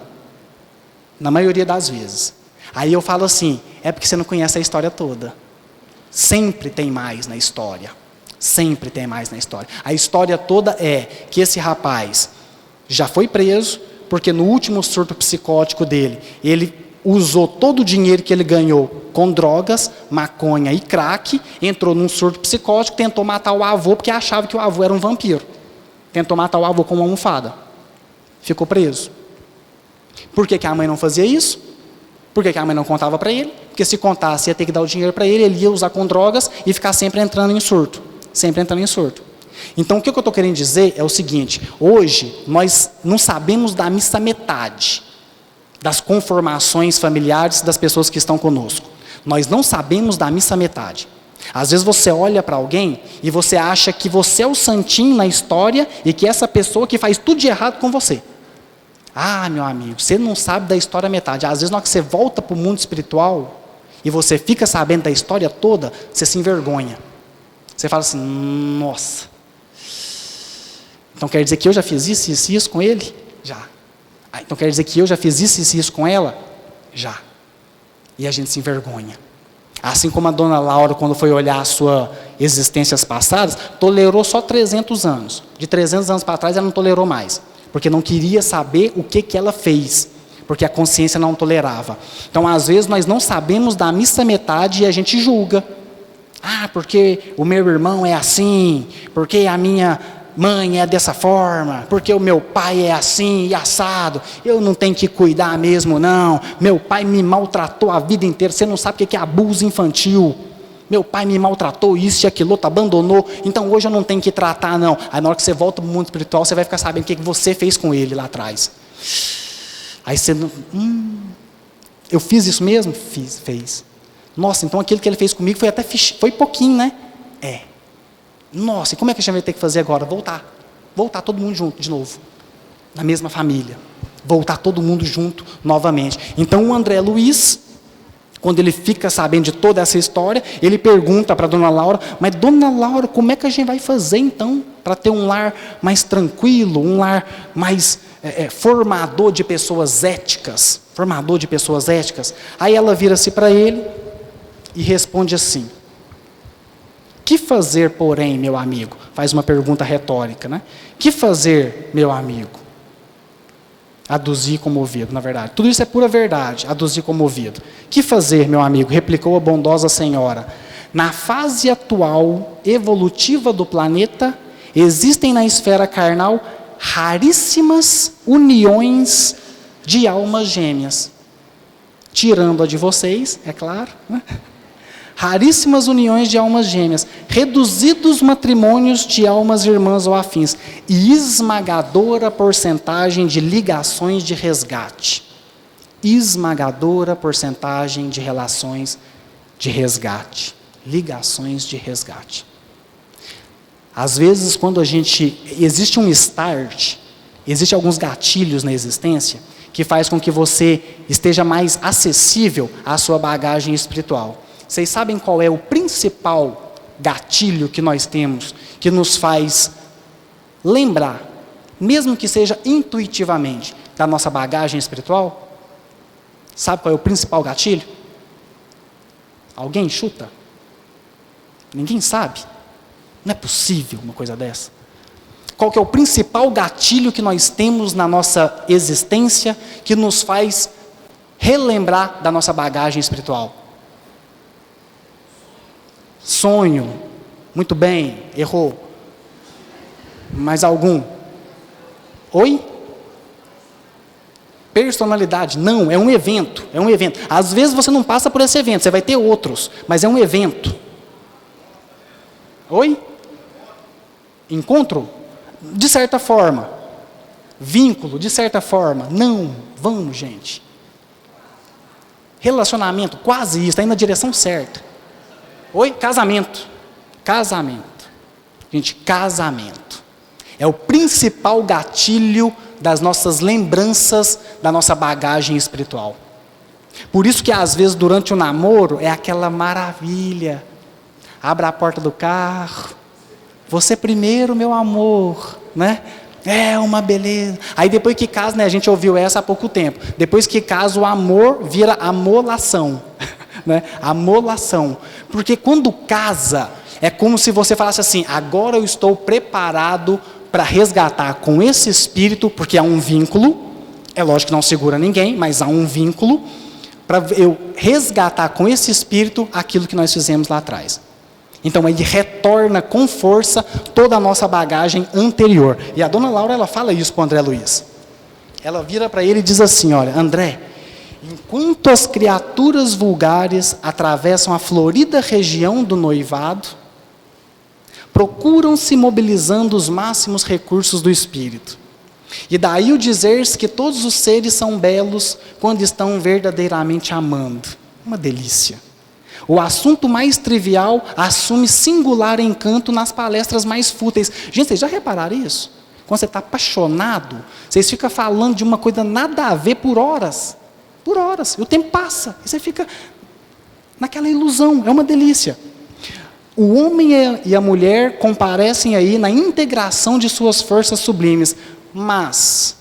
Na maioria das vezes. Aí eu falo assim, é porque você não conhece a história toda. Sempre tem mais na história. Sempre tem mais na história. A história toda é que esse rapaz já foi preso, porque no último surto psicótico dele, ele usou todo o dinheiro que ele ganhou com drogas, maconha e crack, entrou num surto psicótico, tentou matar o avô, porque achava que o avô era um vampiro. Tentou matar o avô com uma almofada. Ficou preso. Por que a mãe não fazia isso? Por que a mãe não contava para ele? Porque se contasse, ia ter que dar o dinheiro para ele, ele ia usar com drogas e ficar sempre entrando em surto. Sempre entrando em surto. Então, o que eu estou querendo dizer é o seguinte, hoje, nós não sabemos da missa metade das conformações familiares das pessoas que estão conosco. Nós não sabemos da missa metade. Às vezes você olha para alguém e você acha que você é o santinho na história e que essa pessoa que faz tudo de errado com você. Ah, meu amigo, você não sabe da história metade. Às vezes, na hora que você volta para o mundo espiritual e você fica sabendo da história toda, você se envergonha. Você fala assim, nossa. Então quer dizer que eu já fiz isso e isso com ele? Já. Então quer dizer que eu já fiz isso e isso com ela? Já. E a gente se envergonha. Assim como a dona Laura, quando foi olhar as suas existências passadas, tolerou só 300 anos. De 300 anos para trás, ela não tolerou mais. Porque não queria saber o que ela fez. Porque a consciência não tolerava. Então, às vezes, nós não sabemos da missa metade e a gente julga. Ah, porque o meu irmão é assim, porque a minha mãe é dessa forma, porque o meu pai é assim e assado, eu não tenho que cuidar mesmo não, meu pai me maltratou a vida inteira, você não sabe o que é abuso infantil, meu pai me maltratou isso e aquilo outro, abandonou, então hoje eu não tenho que tratar não. Aí na hora que você volta para o mundo espiritual, você vai ficar sabendo o que você fez com ele lá atrás. Aí você, eu fiz isso mesmo? Fez. Nossa, então aquilo que ele fez comigo foi pouquinho, né? Nossa, e como é que a gente vai ter que fazer agora? Voltar todo mundo junto de novo, na mesma família, voltar todo mundo junto novamente. Então o André Luiz, quando ele fica sabendo de toda essa história, ele pergunta para a dona Laura, mas dona Laura, como é que a gente vai fazer então, para ter um lar mais tranquilo, um lar mais formador de pessoas éticas, Aí ela vira-se para ele e responde assim, que fazer, porém, meu amigo? Faz uma pergunta retórica, né? Que fazer, meu amigo? Aduzir comovido, na verdade. Tudo isso é pura verdade, aduzir comovido. Que fazer, meu amigo? Replicou a bondosa senhora. Na fase atual, evolutiva do planeta, existem na esfera carnal raríssimas uniões de almas gêmeas. Tirando a de vocês, é claro, né? Raríssimas uniões de almas gêmeas, reduzidos matrimônios de almas irmãs ou afins, e esmagadora porcentagem de ligações de resgate. Esmagadora porcentagem de relações de resgate. Ligações de resgate. Às vezes, quando existe um start, existem alguns gatilhos na existência que faz com que você esteja mais acessível à sua bagagem espiritual. Vocês sabem qual é o principal gatilho que nós temos, que nos faz lembrar, mesmo que seja intuitivamente, da nossa bagagem espiritual? Sabe qual é o principal gatilho? Alguém chuta? Ninguém sabe? Não é possível uma coisa dessa. Qual que é o principal gatilho que nós temos na nossa existência que nos faz relembrar da nossa bagagem espiritual? Sonho. Muito bem, errou. Mais algum? Oi? Personalidade. Não, é um evento. É um evento. Às vezes você não passa por esse evento, você vai ter outros, mas é um evento. Oi? Encontro? De certa forma. Vínculo? De certa forma. Não. Vamos, gente. Relacionamento? Quase isso. Está indo na direção certa. Oi? Casamento. Casamento. Gente, casamento. É o principal gatilho das nossas lembranças, da nossa bagagem espiritual. Por isso que às vezes durante o namoro é aquela maravilha. Abra a porta do carro. Você primeiro, meu amor, né? É uma beleza. Aí depois que casa, né, a gente ouviu essa há pouco tempo. Depois que casa, o amor vira amolação, né? Amolação. Porque quando casa, é como se você falasse assim: agora eu estou preparado para resgatar com esse espírito, porque há um vínculo. É lógico que não segura ninguém, mas há um vínculo para eu resgatar com esse espírito aquilo que nós fizemos lá atrás. Então ele retorna com força toda a nossa bagagem anterior. E a dona Laura, ela fala isso para o André Luiz. Ela vira para ele e diz assim: olha, André, enquanto as criaturas vulgares atravessam a florida região do noivado, procuram se mobilizando os máximos recursos do espírito. E daí o dizer-se que todos os seres são belos quando estão verdadeiramente amando. Uma delícia. O assunto mais trivial assume singular encanto nas palestras mais fúteis. Gente, vocês já repararam isso? Quando você está apaixonado, vocês ficam falando de uma coisa nada a ver por horas. Por horas. E o tempo passa. E você fica naquela ilusão. É uma delícia. O homem e a mulher comparecem aí na integração de suas forças sublimes. Mas,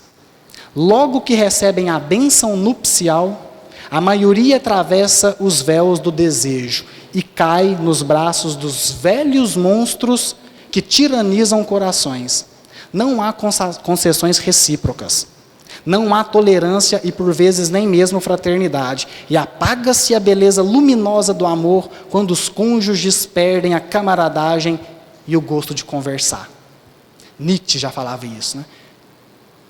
logo que recebem a bênção nupcial, a maioria atravessa os véus do desejo e cai nos braços dos velhos monstros que tiranizam corações. Não há concessões recíprocas. Não há tolerância e, por vezes, nem mesmo fraternidade. E apaga-se a beleza luminosa do amor quando os cônjuges perdem a camaradagem e o gosto de conversar. Nietzsche já falava isso, né?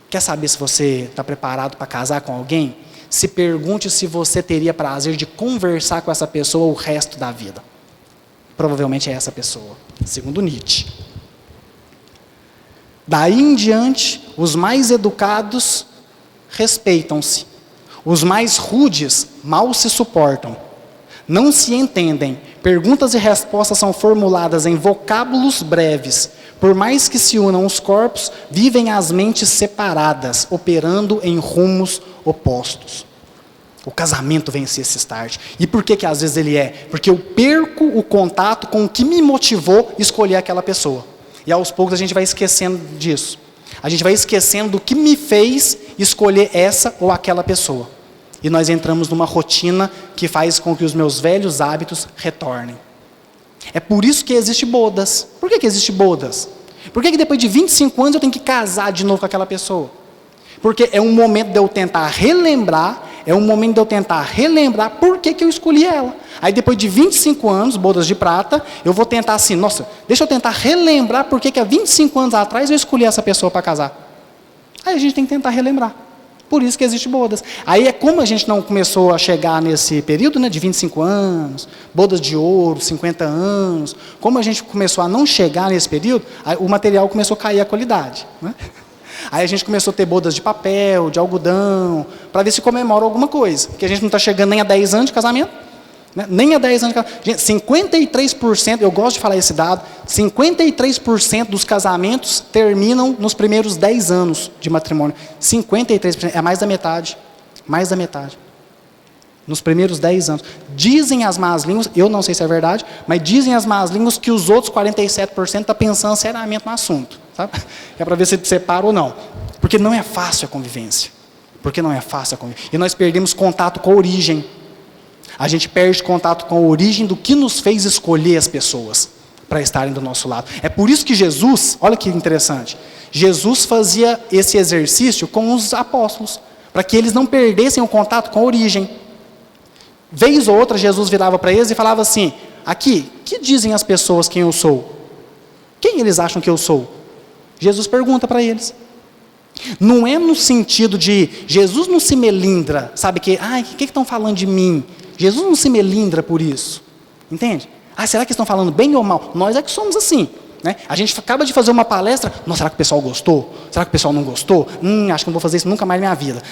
Quer saber se você está preparado para casar com alguém? Se pergunte se você teria prazer de conversar com essa pessoa o resto da vida. Provavelmente é essa pessoa, segundo Nietzsche. Daí em diante, os mais educados respeitam-se. Os mais rudes mal se suportam. Não se entendem. Perguntas e respostas são formuladas em vocábulos breves. Por mais que se unam os corpos, vivem as mentes separadas, operando em rumos opostos. O casamento vence esse start. E por que às vezes ele é? Porque eu perco o contato com o que me motivou a escolher aquela pessoa. E aos poucos a gente vai esquecendo disso. A gente vai esquecendo do que me fez escolher essa ou aquela pessoa. E nós entramos numa rotina que faz com que os meus velhos hábitos retornem. É por isso que existe bodas. Por que existe bodas? Por que depois de 25 anos eu tenho que casar de novo com aquela pessoa? Porque é um momento de eu tentar relembrar, por que eu escolhi ela. Aí depois de 25 anos, bodas de prata, eu vou tentar assim, nossa, deixa eu tentar relembrar por que há 25 anos atrás eu escolhi essa pessoa para casar. Aí a gente tem que tentar relembrar. Por isso que existe bodas. Aí é como a gente não começou a chegar nesse período, né, de 25 anos, bodas de ouro, 50 anos, como a gente começou a não chegar nesse período, aí o material começou a cair a qualidade, né? Aí a gente começou a ter bodas de papel, de algodão, para ver se comemora alguma coisa, porque a gente não está chegando nem a 10 anos de casamento, Né? Nem a 10 anos de casamento. Gente, 53%, eu gosto de falar esse dado, 53% dos casamentos terminam nos primeiros 10 anos de matrimônio. 53%, é mais da metade. Mais da metade. Nos primeiros 10 anos. Dizem as más línguas, eu não sei se é verdade, mas dizem as más línguas que os outros 47% estão pensando seriamente no assunto. Sabe? É para ver se separa ou não. Porque não é fácil a convivência. E nós perdemos contato com a origem. A gente perde contato com a origem do que nos fez escolher as pessoas para estarem do nosso lado. É por isso que Jesus, olha que interessante, Jesus fazia esse exercício com os apóstolos, para que eles não perdessem o contato com a origem. Vez ou outra, Jesus virava para eles e falava assim, aqui, que dizem as pessoas quem eu sou? Quem eles acham que eu sou? Jesus pergunta para eles. Não é no sentido de, Jesus não se melindra, sabe, que estão falando de mim? Jesus não se melindra por isso, entende? Será que estão falando bem ou mal? Nós é que somos assim, né? A gente acaba de fazer uma palestra, nossa, será que o pessoal gostou? Será que o pessoal não gostou? Acho que não vou fazer isso nunca mais na minha vida.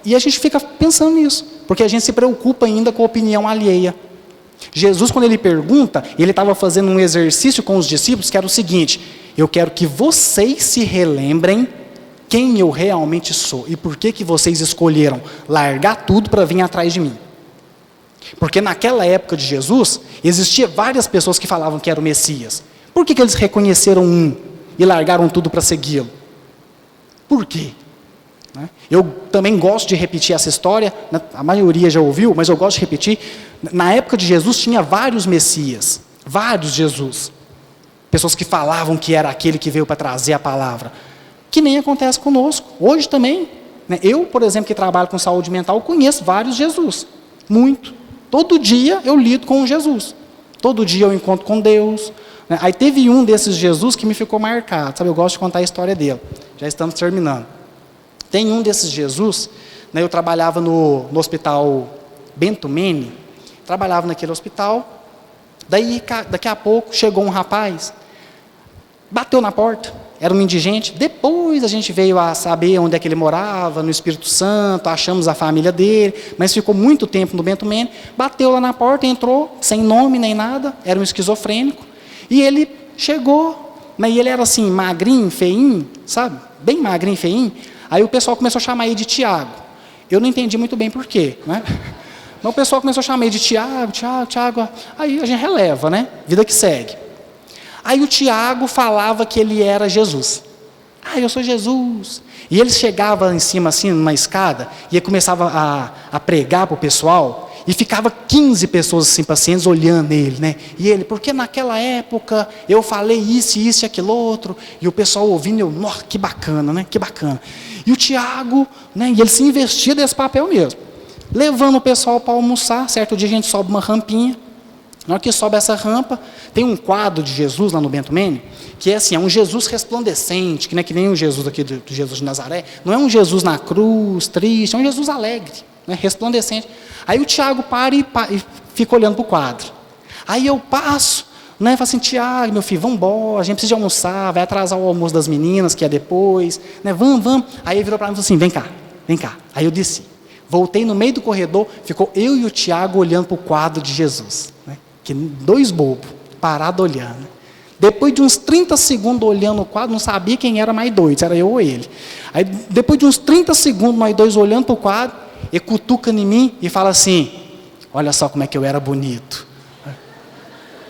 E a gente fica pensando nisso, porque a gente se preocupa ainda com a opinião alheia. Jesus, quando ele pergunta, ele estava fazendo um exercício com os discípulos, que era o seguinte, eu quero que vocês se relembrem quem eu realmente sou, e por que vocês escolheram largar tudo para vir atrás de mim. Porque naquela época de Jesus, existia várias pessoas que falavam que era o Messias. Por que eles reconheceram um e largaram tudo para segui-lo? Por quê? Eu também gosto de repetir essa história, a maioria já ouviu, mas eu gosto de repetir. Na época de Jesus tinha vários Messias, vários Jesus. Pessoas que falavam que era aquele que veio para trazer a palavra. Que nem acontece conosco, hoje também. Eu, por exemplo, que trabalho com saúde mental, conheço vários Jesus, muito. Todo dia eu lido com Jesus, todo dia eu encontro com Deus. Aí teve um desses Jesus que me ficou marcado, sabe? Eu gosto de contar a história dele, já estamos terminando. Tem um desses Jesus, eu trabalhava no hospital Bento Mene, trabalhava naquele hospital, daí daqui a pouco chegou um rapaz, bateu na porta, era um indigente, depois a gente veio a saber onde é que ele morava, no Espírito Santo, achamos a família dele, mas ficou muito tempo no Bento Mene, bateu lá na porta, entrou, sem nome nem nada, era um esquizofrênico, e ele chegou, e ele era assim, magrinho, feinho, sabe, bem magrinho, feinho, aí o pessoal começou a chamar ele de Tiago, eu não entendi muito bem por quê, né? Mas o pessoal começou a chamar ele de Tiago, aí a gente releva, né, vida que segue. Aí o Tiago falava que ele era Jesus. Eu sou Jesus. E ele chegava em cima, assim, numa escada, e ele começava a pregar para o pessoal, e ficava 15 pessoas, assim, pacientes, olhando ele, né? E ele, porque naquela época, eu falei isso e aquilo outro, e o pessoal ouvindo, nossa, que bacana, né? Que bacana. E o Tiago, né? E ele se investia desse papel mesmo. Levando o pessoal para almoçar, certo dia a gente sobe uma rampinha, na hora que sobe essa rampa, tem um quadro de Jesus lá no Bento Mene, que é assim, é um Jesus resplandecente, que não é que nem o Jesus aqui do Jesus de Nazaré, não é um Jesus na cruz, triste, é um Jesus alegre, né, resplandecente. Aí o Tiago para e fica olhando para o quadro. Aí eu passo, né, falo assim, Tiago, meu filho, vamos embora, a gente precisa de almoçar, vai atrasar o almoço das meninas, que é depois, né, vamos. Aí ele virou para mim e falou assim, vem cá. Aí eu desci, voltei no meio do corredor, ficou eu e o Tiago olhando para o quadro de Jesus, né? Que dois bobos, parados olhando. Depois de uns 30 segundos olhando o quadro, não sabia quem era mais doido, se era eu ou ele. Aí, depois de uns 30 segundos, nós dois olhando para o quadro, ele cutuca em mim e fala assim, olha só como é que eu era bonito.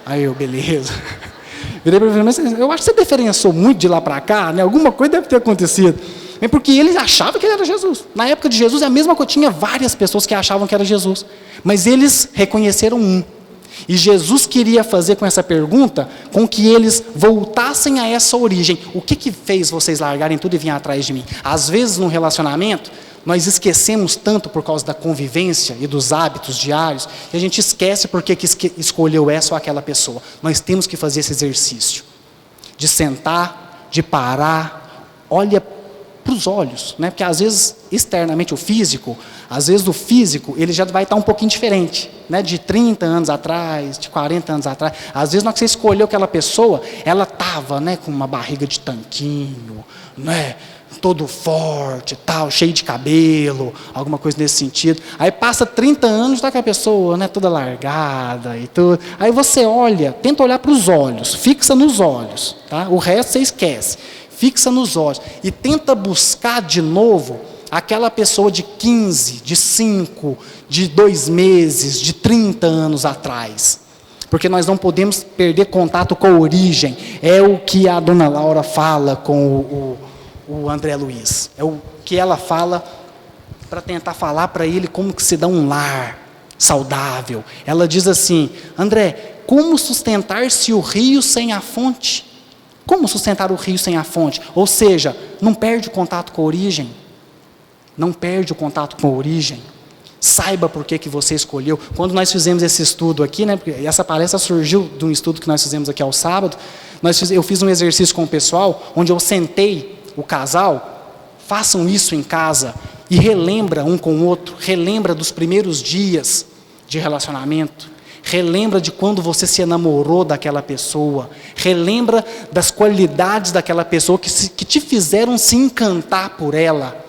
Aí eu, beleza. Virei para ele, mas eu acho que você diferenciou muito de lá para cá, né? Alguma coisa deve ter acontecido. É porque ele achava que ele era Jesus. Na época de Jesus, é a mesma coisa, tinha várias pessoas que achavam que era Jesus. Mas eles reconheceram um. E Jesus queria fazer com essa pergunta, com que eles voltassem a essa origem. O que fez vocês largarem tudo e virem atrás de mim? Às vezes, num relacionamento, nós esquecemos tanto por causa da convivência e dos hábitos diários, que a gente esquece porque que escolheu essa ou aquela pessoa. Nós temos que fazer esse exercício, de sentar, de parar, olha para os olhos, né? Porque às vezes, externamente, o físico, ele já vai estar um pouquinho diferente, né? De 30 anos atrás, de 40 anos atrás. Às vezes, na hora que você escolheu aquela pessoa, ela estava, né, com uma barriga de tanquinho, né? todo forte, tal, cheio de cabelo, alguma coisa nesse sentido. Aí passa 30 anos, tá com a pessoa, né, toda largada e tudo. Aí você olha, tenta olhar para os olhos, fixa nos olhos, tá? O resto você esquece. Fixa nos olhos e tenta buscar de novo aquela pessoa de 15, de 5, de 2 meses, de 30 anos atrás. Porque nós não podemos perder contato com a origem. É o que a dona Laura fala com o André Luiz. É o que ela fala para tentar falar para ele como que se dá um lar saudável. Ela diz assim: André, como sustentar-se o rio sem a fonte? Como sustentar o rio sem a fonte? Ou seja, não perde o contato com a origem. Não perde o contato com a origem. Saiba por que você escolheu. Quando nós fizemos esse estudo aqui, né, porque essa palestra surgiu de um estudo que nós fizemos aqui ao sábado, eu fiz um exercício com o pessoal, onde eu sentei o casal, façam isso em casa, e relembra um com o outro, relembra dos primeiros dias de relacionamento, relembra de quando você se enamorou daquela pessoa, relembra das qualidades daquela pessoa que te fizeram se encantar por ela.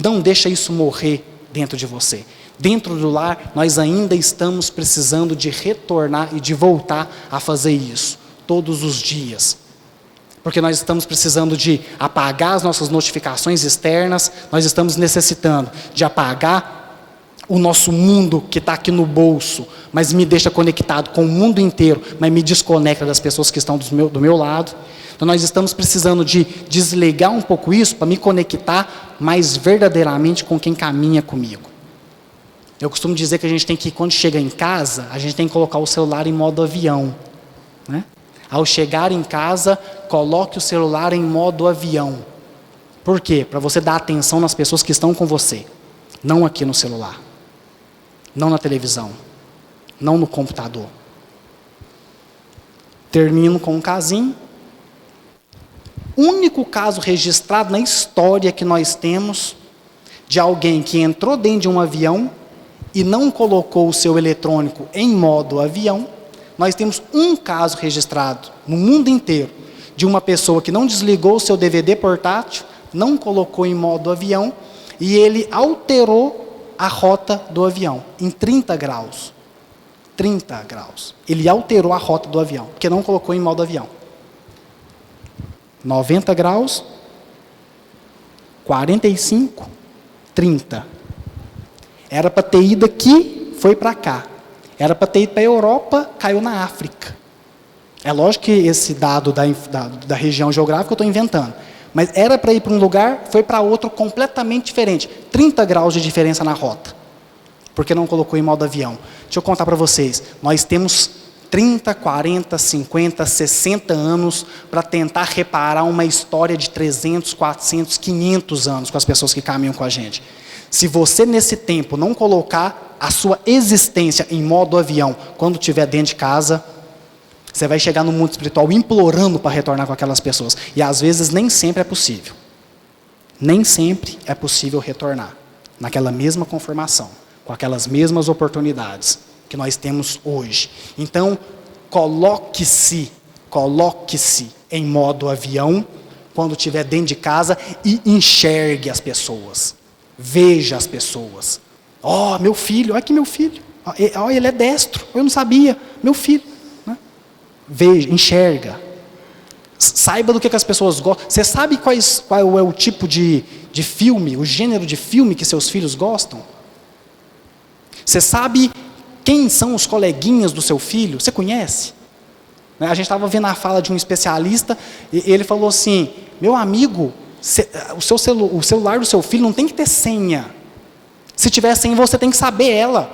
Não deixa isso morrer dentro de você. Dentro do lar, nós ainda estamos precisando de retornar e de voltar a fazer isso, todos os dias. Porque nós estamos precisando de apagar as nossas notificações externas, nós estamos necessitando de apagar o nosso mundo que está aqui no bolso, mas me deixa conectado com o mundo inteiro, mas me desconecta das pessoas que estão do meu lado. Então nós estamos precisando de desligar um pouco isso para me conectar mais verdadeiramente com quem caminha comigo. Eu costumo dizer que a gente tem que, quando chega em casa, a gente tem que colocar o celular em modo avião, né? Ao chegar em casa, coloque o celular em modo avião. Por quê? Para você dar atenção nas pessoas que estão com você, não aqui no celular, não na televisão, não no computador. Termino com um casinho. Único caso registrado na história que nós temos de alguém que entrou dentro de um avião e não colocou o seu eletrônico em modo avião. Nós temos um caso registrado no mundo inteiro de uma pessoa que não desligou o seu DVD portátil, não colocou em modo avião e ele alterou a rota do avião em 30 graus. 30 graus. Ele alterou a rota do avião, porque não colocou em modo avião. 90 graus, 45, 30. Era para ter ido aqui, foi para cá. Era para ter ido para a Europa, caiu na África. É lógico que esse dado da região geográfica eu estou inventando. Mas era para ir para um lugar, foi para outro completamente diferente. 30 graus de diferença na rota. Porque não colocou em modo avião. Deixa eu contar para vocês. Nós temos 30, 40, 50, 60 anos para tentar reparar uma história de 300, 400, 500 anos com as pessoas que caminham com a gente. Se você nesse tempo não colocar a sua existência em modo avião, quando estiver dentro de casa, você vai chegar no mundo espiritual implorando para retornar com aquelas pessoas. E às vezes nem sempre é possível. Nem sempre é possível retornar naquela mesma conformação, com aquelas mesmas oportunidades que nós temos hoje. Então, coloque-se em modo avião quando estiver dentro de casa e enxergue as pessoas. Veja as pessoas. Ó, meu filho, olha aqui meu filho. Ó, ele é destro, eu não sabia. Meu filho. Né? Veja, enxerga. Saiba do que as pessoas gostam. Você sabe qual é o tipo de filme, o gênero de filme que seus filhos gostam? Você sabe quem são os coleguinhas do seu filho? Você conhece? A gente estava vendo a fala de um especialista, e ele falou assim, meu amigo, o celular do seu filho não tem que ter senha. Se tiver senha, você tem que saber ela.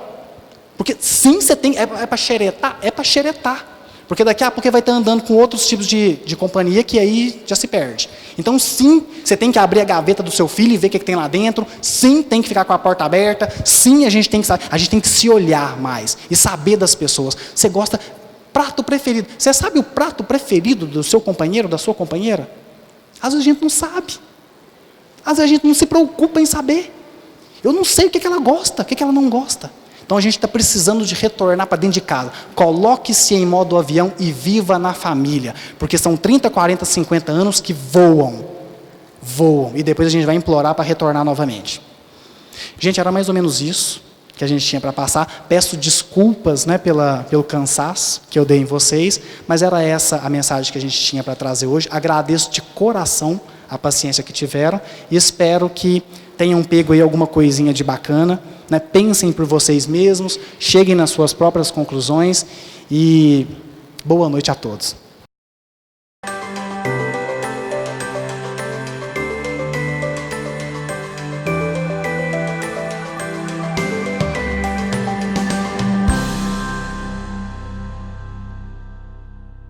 Porque sim, você tem, é para xeretar? É para xeretar. Porque daqui a pouco ele vai estar andando com outros tipos de companhia que aí já se perde. Então sim, você tem que abrir a gaveta do seu filho e ver o que tem lá dentro. Sim, tem que ficar com a porta aberta. Sim, a gente tem que se olhar mais e saber das pessoas. Você gosta, prato preferido. Você sabe o prato preferido do seu companheiro, da sua companheira? Às vezes a gente não sabe. Às vezes a gente não se preocupa em saber. Eu não sei o que ela gosta, o que ela não gosta. Então a gente está precisando de retornar para dentro de casa. Coloque-se em modo avião e viva na família. Porque são 30, 40, 50 anos que voam. voam. E depois a gente vai implorar para retornar novamente. Gente, era mais ou menos isso que a gente tinha para passar. Peço desculpas, né, pelo cansaço que eu dei em vocês, mas era essa a mensagem que a gente tinha para trazer hoje. Agradeço de coração a paciência que tiveram e espero que tenham pego aí alguma coisinha de bacana, né? Pensem por vocês mesmos, cheguem nas suas próprias conclusões e boa noite a todos.